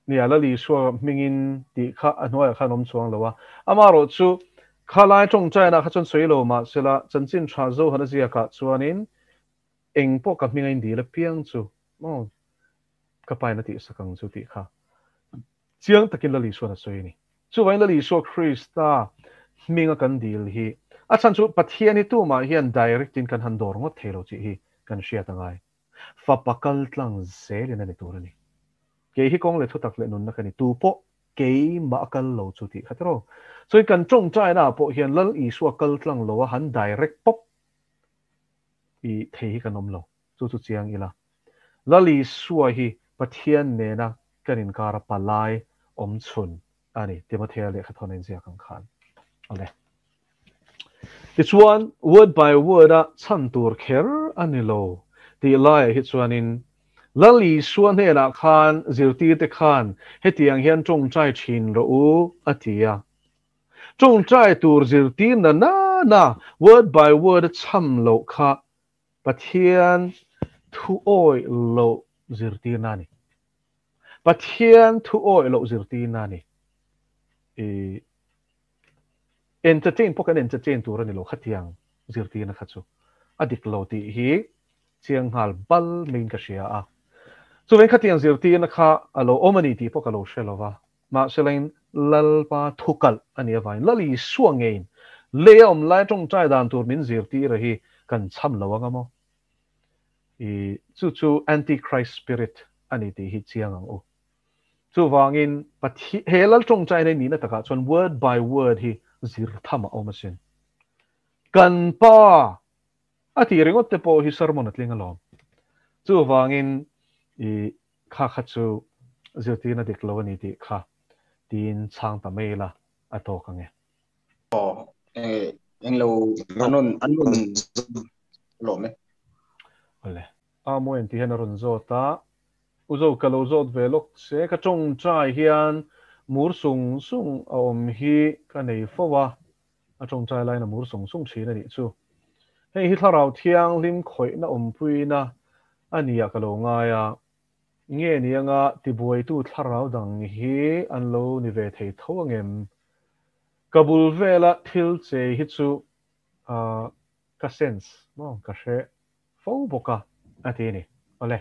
ni ala li suwa mingin ti kha anoi kha nom chuang lo wa amaro chu khalai trong chai na kha chon soi lo ma sela chanchin tha zo hana zia ka chuanin eng po ka mingai di la piang chu mo ka pai na ti sakang chu ti kha chiang takin la li suwa na soi ni chu wain la li suwa krista minga kan dil hi a chan chu pathian ni tu ma hian direct in kan han dor ngot thelo chi hi kan sia tangai fa pakal tlang zel in ani turani ke hi kong le thutak le nun na kani tu po ke ma kal lo chu ti khatro so kan trong chai na po hian lal i suwa kal tlang lo han direct pop i thei kanom lo chu chu chiang ila lali suwa hi pathian ne na kanin kara palai om chun ani timothea le khathon en zia kang khan ole this one word by word a chan tur kher ani lo ti lai hi chuanin lali suan he na khan zirti te khan hetiang hian trong trai thin ro u atia trong trai tur zirti na word by word cham lo kha pathian thu oi lo zirti na ni pathian thu oi lo zirti na ni entertain pokan entertain tur ani lo khatiang zirti na khachu adik lo ti hi chiang hal bal min ka sia a so ven khatiang zirti na kha alo omani ti po kalo shelova ma selain lalpa thukal ani avain lali suangein leom lai tong chai dan tur min zirti rahi kan cham lawanga mo chu antichrist spirit ani ti hi chiang ang o chu wangin pathi helal tong chai nei ni na taka chon word by word hi zir thama omasin kan pa ati ringot te po hi sermon atling alom chu wangin kha chu zirti na dik lo ni ti kha tin chang ta mela ato kange eng lo anon lo me ole mo en ti hen ron zota uzo kalo zot velok se ka chong chai hian mur sung om hi ka nei fowa a chong chai lai na mur sung china ni chu hei hi tharau thiang lim khoi na om puina ania kalo nga ya nge ni anga ti buai tu tharau dang hi an lo ni ve thei thawangem kabul vela thil che hi chu ka sense no ka she fo boka atini ole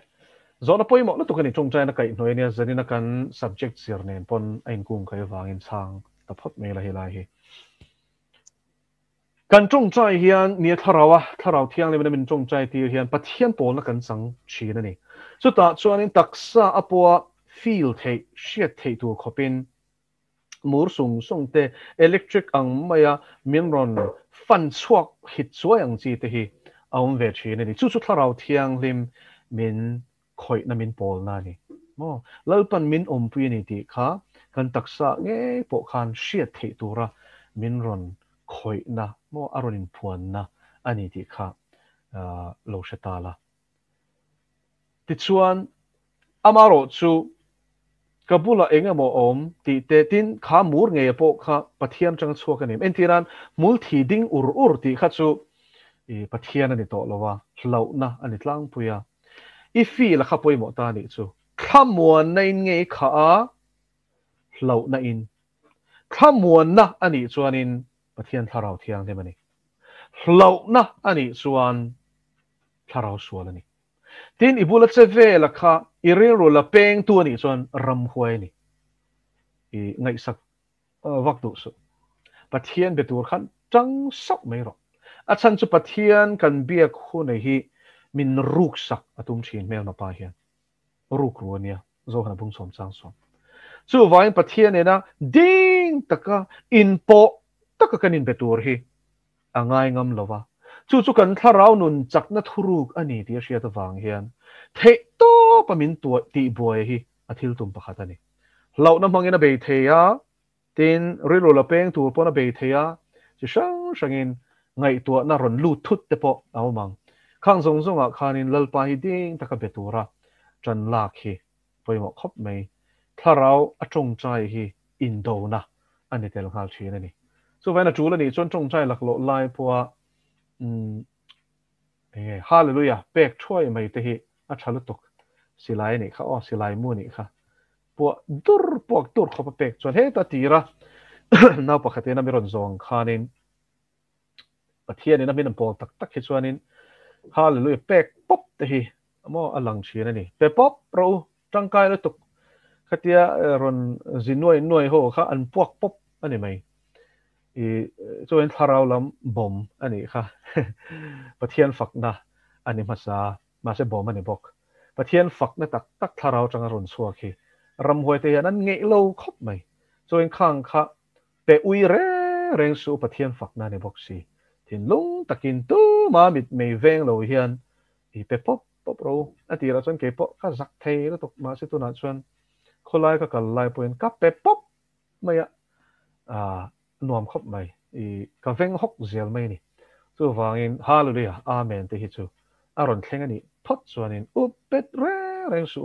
zona poimo na tukani chung chai na kai noi ne zanina kan subject sir nen pon ain kung kai wangin chang ta phot me la hilai hi kan chung chai hian ni tharau thiang le min chung chai ti hian pathian pol na kan sang chi na ni chu ta chuanin taksa apua feel thei shiat thei tu khopin mur sung te electric ang maya minron fan chuak hit chuai ang chi te hi aum ve chi na ni chu tharau thiang lim min khoi na min pol na ni mo lalpan min pui ni ti kha kan taksa nge po khan shiat thei tura min ron khoi na mo aronin phuan na ani ti kha lo shetala ti chuan amaro chu kabula enga mo ti te tin kha mur nge po kha pathian chang chua ka nim entiran mul thi ding ur ti kha chu I pathian ani to lowa hlau na ani tlang puya I fi la kha poi mo ta ni chu khamuan na in nge kha hlau na in khamuan na ani chuanin pathian tharau thiang de mani hlau na ani chuan tharau sual ani tin ibula cheve la kha iril ro la peng tu ani chuan ram huai ni I ngai sak vak tu su pathian betur khan chang sok mai ro a chan chu pathian kan biak khu nei hi min ruk sak atum thin mel na pa hian ruk ruania Zawhna bung som chang som chu vain pathian ena ding taka in po taka kanin betur hi angai ngam lova chu kan tharau nun chakna thuruk ani ti ria ta wang hian the to pamin tu ti boy hi athil tum pakhat ani lau na mangina be theya tin rilo la peng tu pona be theya chi shangin ngai tu na ron lu thut te po awmang khang zong zonga khanin lalpa hi ding taka betura chan lak hi poimo khop mai tharau atong chai hi indona ani tel khal thin ani so vaina chu la ni chon tong chai lak lo lai puwa hallelujah pek thoi mai te hi a thalu tok silai ni kha o silai mu ni kha pok dur khopa pek chon he ta tira na pakhatena mi ron zong khanin pathian ina min pol tak hi chuanin hallelujah pek pop te hi mo alang china ni pe pop pro tangkai la tuk khatia ron zinoi ho kha an puak pop ani mai I chuan tharau lam bom ani kha pathian fakna ani ma se bom ani bok pathian fakna tak tharau changa ron suak hi ram hoi te an nge lo khop mai chuan khang kha pe ui reng su pathian fakna ni bok si tin lung takin tu ma mit mei veng lo hian I pe pop ro atira chuan ke po kha zak thei la tok ma se tu na chuan kholai ka kal lai poin ka pe pop maya nuam khop mai I ka veng hok zel mai ni chu wangin hallelujah amen te hi chu aron thleng ani thot chuanin upet reng su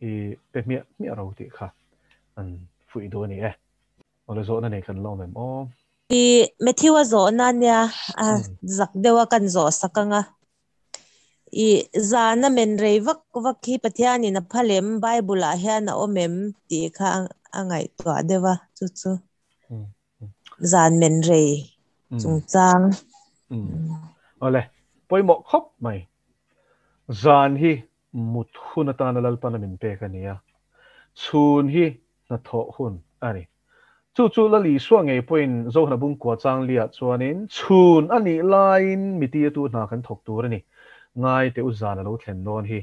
I pe mi ro ti kha an fui do ni ole zo na nei kan lo mem I methiwa zo na nya zak dewa kan zo sakanga I zana men rei vak hi pathiani na phalem bible a hian a omem ti kha angai to dewa chu zan men rei chung chang ole poimo khop mai zan hi mut hun ta na lal pan min pe kania chun hi na tho hun ani chu la li suang ei point Zawhna bung kwa chang lia chuanin chun ani line miti tu na kan thok tur ani ngai te u zan lo thlen non hi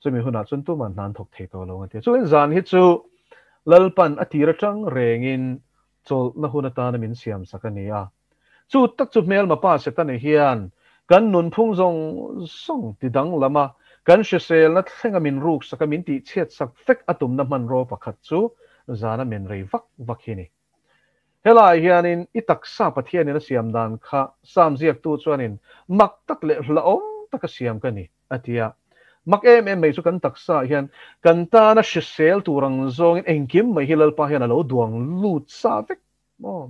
chumi huna chun tu man nan thok the to lo ati chu zan hi chu lalpan atira tang rengin chol na huna ta na min siam sakania chu tak chu mel ma pa se ta ne hian kan nun phung zong song ti dang lama kan sel na thenga min ruk saka min ti chet sak fek atum na man ro pakhat chu zana men rei vak hi ni helai hianin itak sa pathian na siam dan kha sam ziak tu chuanin mak tak le hlaom tak siam ka ni atia mak em mai chu kan taksa hian kan ta na shisel turang zong engkim mai hilal pa hian alo duang lut sa vek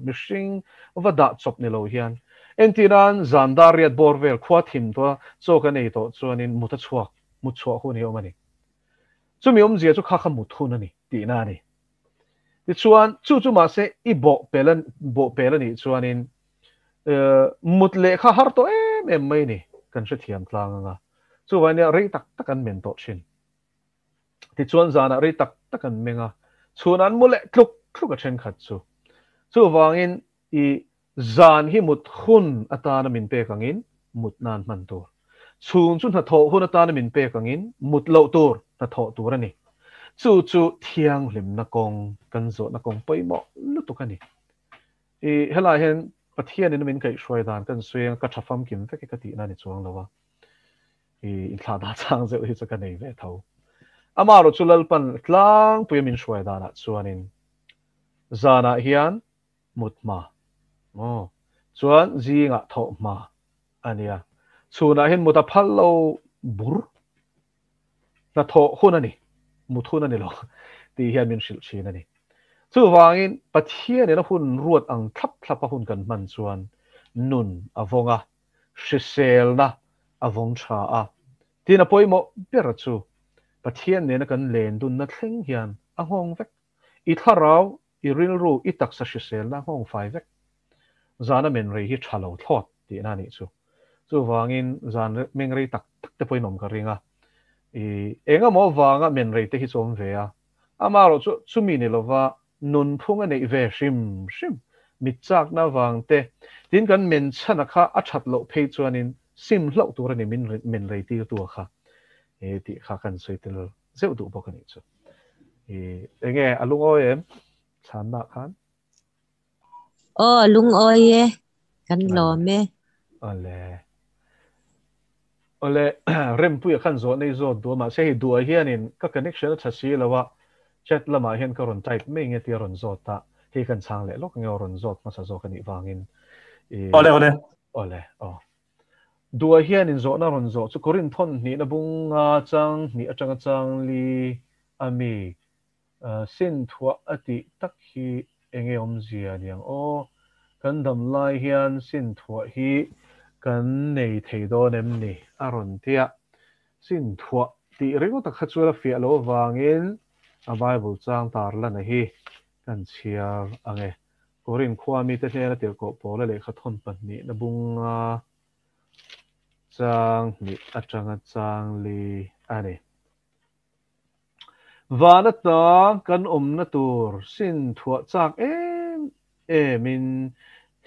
mishing vada chop ni lo hian entiran zandariat borvel khwathim to so ka nei to chuanin muta chhuak hu ni omani chumi zia chu kha mut hun ani ti na ni ti chuan chu ma se I bo pelan ni chuanin mut le kha har to em mai ni kan se thiam tlang anga chu wanya rei tak kan men to chin ti chuan zana rei tak kan menga chunan mule thluk a then khat chu wangin I zan hi mut hun atana min pe kangin mut nan man tur chun na tho hun atana min pe kangin mut lo tur na tho tur ani chu thiang lim na kong kan zo na kong poimo lu tu kani helai hen pathian in min kai shoi dan kan sueng ka thafam kim ve ka ti na ni chuang lawa in thla da chang ze hi chaka nei ve tho amaro chulal pan tlang puyamin shoi dana chuanin zana hian mutma chuan zinga tho ma ania chuna hin muta phallo bur na tho hunani muthunani lo ti hian min shil chin ani chu wangin pathian ena hun ruat ang thlap hun kan man chuan nun avonga shisel na avong tha a tina poimo pera chu pathian ne na kan len dun na thleng hian a hong vek I tharau I ril ru I taksa shisel na hong fai vek zana men rei hi thalo thot ti na ni chu wangin zan meng rei tak te poinom ka ringa enga mo wanga men rei te hi chom ve a amaro chu mi ni lova nun phunga nei ve shim mi chak na wang te tin kan men chana kha a that lo phei chuanin sim hlo tur ani men rei ti tu kha ti kha kan soitel zeu du bok ani chu enge alung o em Chhanna khan lung oye kan lo me ole rem pu khan zo nei zo do ma se hi du hianin ka connection tha si lawa chat lama hian ka ron type me nge ti ron zo ta hi kan chang le lok nge ron zo ma sa zo kan I wangin ole du hianin zo na ron zo chu korin thon ni na bunga chang ni atanga chang li ami sin thua ati tak hi enge om zia niang kan dam lai hian sin thua hi kan nei thei do nem ni aron tia sin thua ti ringo tak khachula fia lo wangin a bible chang tar la na hi kan chiar ange korin khwami te hena tir ko pole le kha thon pan ni na bunga chang ni atanga chang li ani vana ta kan na tur sin thua chak min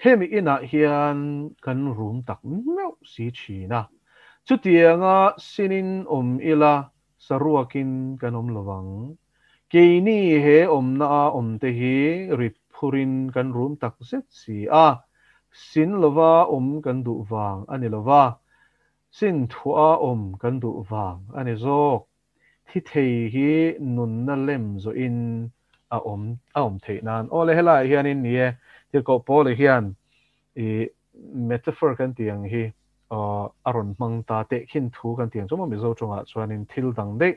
hemi ina hian kan room tak meu si china chutianga sinin ila saruakin kan lawang keini he na te hi rit phurin kan room tak set si sin lova kan du wang ani lova sin thua kan du wang ani zok thi thei hi nun na lem zo in a thei nan ole hela hianin nie tir ko pole hian metaphor kan tiang hi aron mang ta te khin thu kan tiang choma mi zo chunga chuanin thil dang de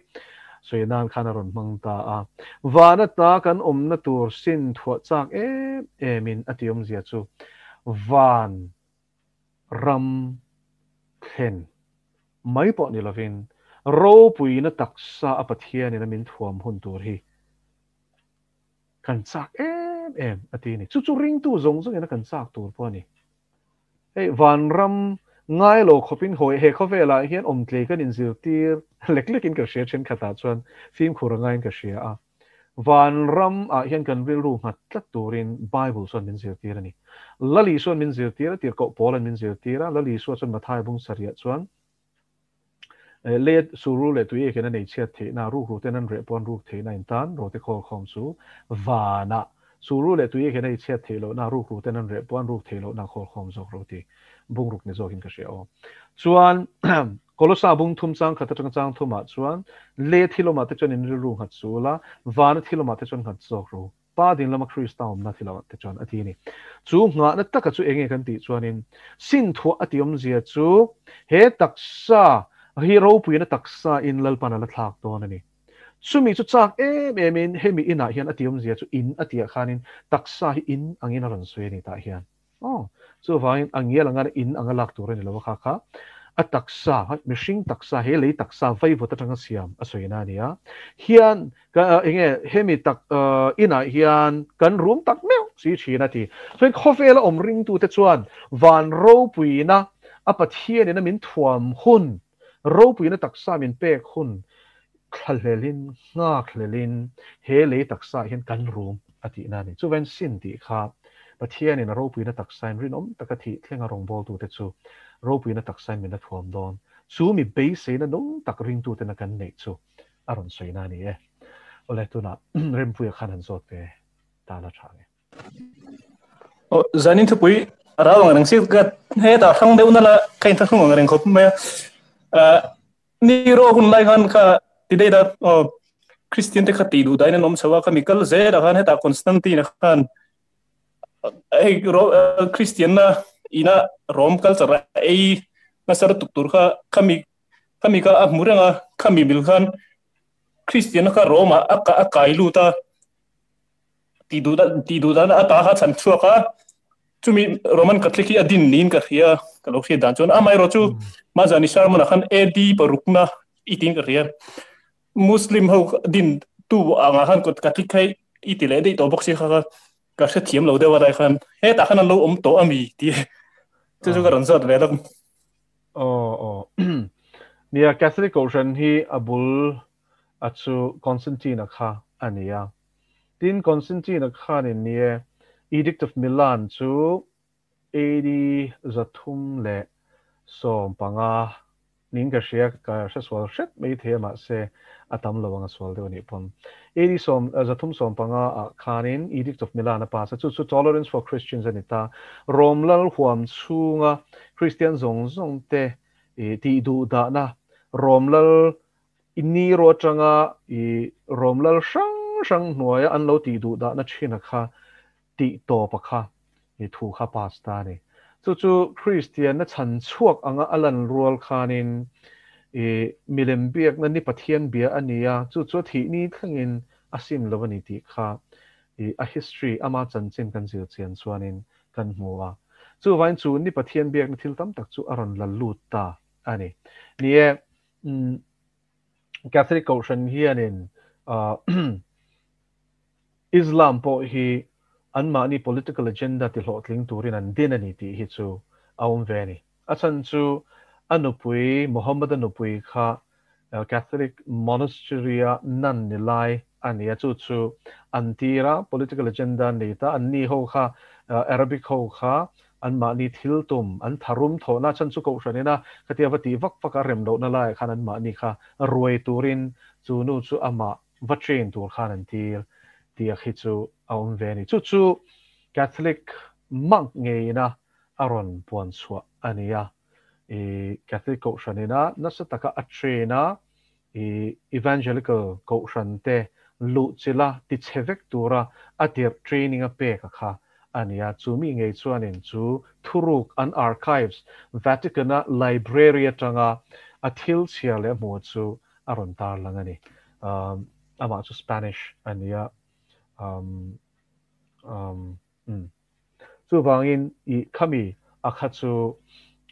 soinan khan aron mang ta vana ta kan na tur sin thua chak min atiom zia chu van ram khen mai po ni lovin ro pui na taksa apathian ni na min thuam hun tur hi kan chak ati ni chu ring tu zong zong na kan chak tur po ni van ram ngai lo khopin hoi he khovela hian tle kan in zir tir lek in ka share chen khata chuan film khuranga in ka share van ram hian kan vil ru ngat tlat turin bible son min zir tir ani lali son min zir tir tir ko polan min zir tira lali so chon mathai bung saria chuan le suru le tuye kena nei chet the na ru ten an re pon ru the na in tan ro te khol khom chu vana suru le tuye kena nei chet the lo na ru ten an re pon ru the lo na khol khom zo ro ti bung ruk ni zo hin ka she chuan kolosa bung thum chang khata chang thuma chuan le thiloma te chon in ru hat chula vana thiloma te chon hat zo ro pa din lama christaum na thiloma te chon ati ni chu nga na taka chu enge kan ti chuanin sin thu atiom zia chu he taksa hero pui na taksa in lalpana la thlak ton ani sumi chu chak min hemi ina hian atiom zia chu in atia khanin taksa hi in angin ron swe ni ta hian chu vain angial anga in anga lak tur ni lo kha a taksa mishing taksa he le taksa vai vota tanga siam asoina nia hian ka enge hemi tak ina hian kan room tak meu si china ti so khofela ring tu te chuan van ro puina apathian ina min thuam hun ro puina taksa min pek hun khalelin nga khalelin he le taksa hian kan room ati na ni chu ven sin ti kha pathian in ro puina taksa in rinom takati thlenga rong bol tu te chu ro puina taksa min na thuam don chu mi base na no tak ring tu te na kan nei chu aron soina ni ole tu na rem pu khan han zot pe ta la thang zanin thu pui rawang rang sit ka he ta thang de una la kain thang ngong reng khop me ni ro hun lai han kha ti dei da christian te khati du dai na nom sawa ka mikal ze da han he ta constantine khan ai ro christian na ina rom culture ai na sar tuk tur kha kami ka amuranga kami bil khan Christian ka Roma akai luta tidu da na ata ha chan chua ka chumi Roman Catholic adin nin ka khia ka lo khia dan chon amai ro chu ma jani sar mana khan AD parukna itin ka khia Muslim ho din tu anga khan ko Catholic khai itile dei to boxi kha ka se thiam lo de wa dai khan he ta khan lo to ami ti chu chu ka ran zat le dak nia Catholic ocean hi abul achu Constantine kha ania tin Constantine kha ni nia Edict of Milan chu AD zathum le som panga ning ka shia ka swal shet mai the ma se atam lawanga swal de ni pon AD som zathum som panga khanin Edict of Milan pa sa chu tolerance for Christians anita romlal huam chunga Christian zong te ti du da na romlal inni ro changa romlal sang hnuaya an lo ti du da na china kha ti to pa kha thu kha pasta ni chu Christian na chan chuak anga alan rual khanin milem biak na ni pathian bia ania chu thi ni thangin asim lawani ti kha a history ama chan chin kan zil chen chuanin kan hmuwa chu wain chu ni pathian biak na thil tam tak chu aron la lut ta ani nie Catholic ocean hianin Islam po hi anma ni political agenda ti hlotling turin an din ani ti hi chu awm ve ni achan chu anupui Muhammad anupui kha Catholic monastery nan ni lai ania chu antira political agenda ni ta anni ho kha Arabic ho kha anma ni thiltum an tharum thona chan chu ko shanina khatiawati vak rem do na lai khan anma ni kha ruai turin chu nu chu ama vachen tur khan an tir tia khichu awm ve ni chu Catholic monk ngeina aron puan chua ania Catholic ko shanina nasataka atrena evangelical ko shante lu chila ti chevek tura atir training a pe kha ania chumi ngei chuanin chu thuruk an archives Vatican library atanga athil chia le mo chu aron tar langani ama chu Spanish ania chu wangin I khami akha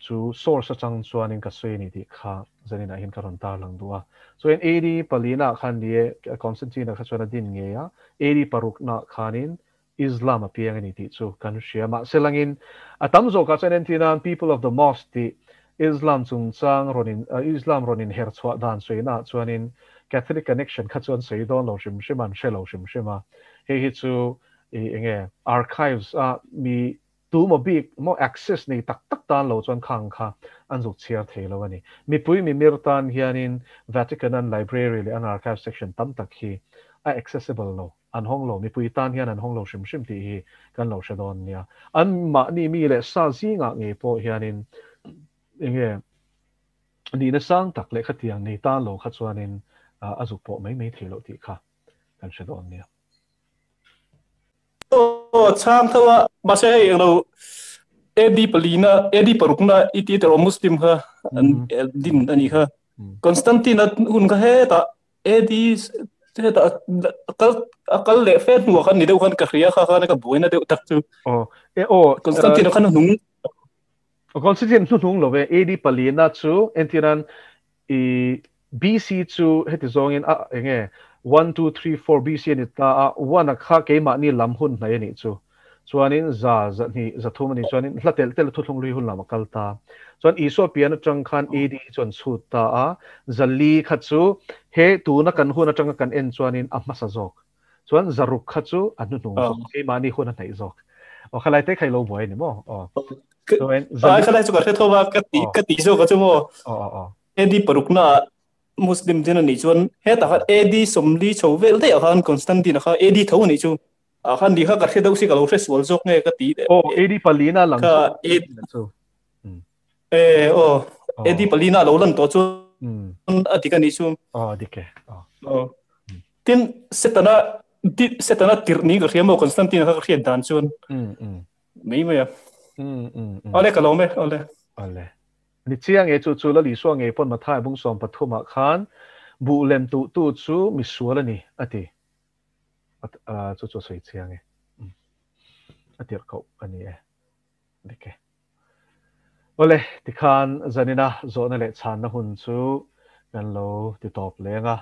chu source chang chuanin ka soini ti kha zanina hin karon tar lang duwa so in AD palina khan die Constantine kha chona din nge ya AD paruk na khanin Islam apiang ani ti chu kan shia ma selangin atam zo ka chanen tinan people of the mosque ti Islam chung chang Islam ronin her chwa dan soina chuanin Catholic connection kha chuan sei don lo shim shiman shelo shim shima he chu enge archives mi tu mo big mo access ni tak tan lo chuan khang kha anzuk chia thelo ani mi pui mi mirtan hianin Vatican an library le an archive section tam tak hi accessible lo an hong lo mi pui tan hian an hong lo shim ti hi kan lo shadon nia an ma ni mi le sa zinga nge po hianin enge ni na sang tak le khatiang ni tan lo kha chuanin azuk po mai thelo ti kha kan shadon nia chang thawa ma se hey lo edi palina edi parukna iti te muslim kha din ani kha Constantine hun ka he ta edi se ta akal le fet nu khan ni de khan ka khria kha na ka buina de tak chu Constantine khan nung Constantine nung lo ve edi palina chu entiran BC chu heti zongin enge 1 2 3 4 BC ni ta wana kha ke ma ni lam hun na ni chu chuanin za ni zathum ni chuanin hlatel thuthung lui hun lama kalta chuan Ethiopian atang khan AD chuan chut ta zali kha chu he tu na kan hun atang kan en chuanin amasa jok chuan zaruk kha chu anu nu ke ma ni hun nai jok o khalai te khai lo boy ni mo khalai chu ka thowa ka ti zo ka chu mo AD parukna Muslim jena ni chuan he ta kha AD somli chovel de khan Constantine kha AD tho ni chu khan di kha ka the dau si ka lo fresh wal jok nge ka ti AD palina lang chu AD palina lo lan to chu atika ni chu dike tin setana tirni ka khiamo Constantine kha khian dan chun mei me ole ka lo me ole ni chiang e chu la li so nge pon ma thai bung som pathuma khan bu lem tu chu mi suala ni ati chu soi chiang e atir ko ani e dike ole tikhan zanina zona le Chhanna hun chu kan lo ti top lenga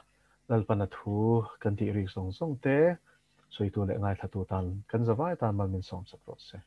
lalpana thu kan ti ri song song te soi tu le ngai thatu tan kan zawai tan mal min som sak ro se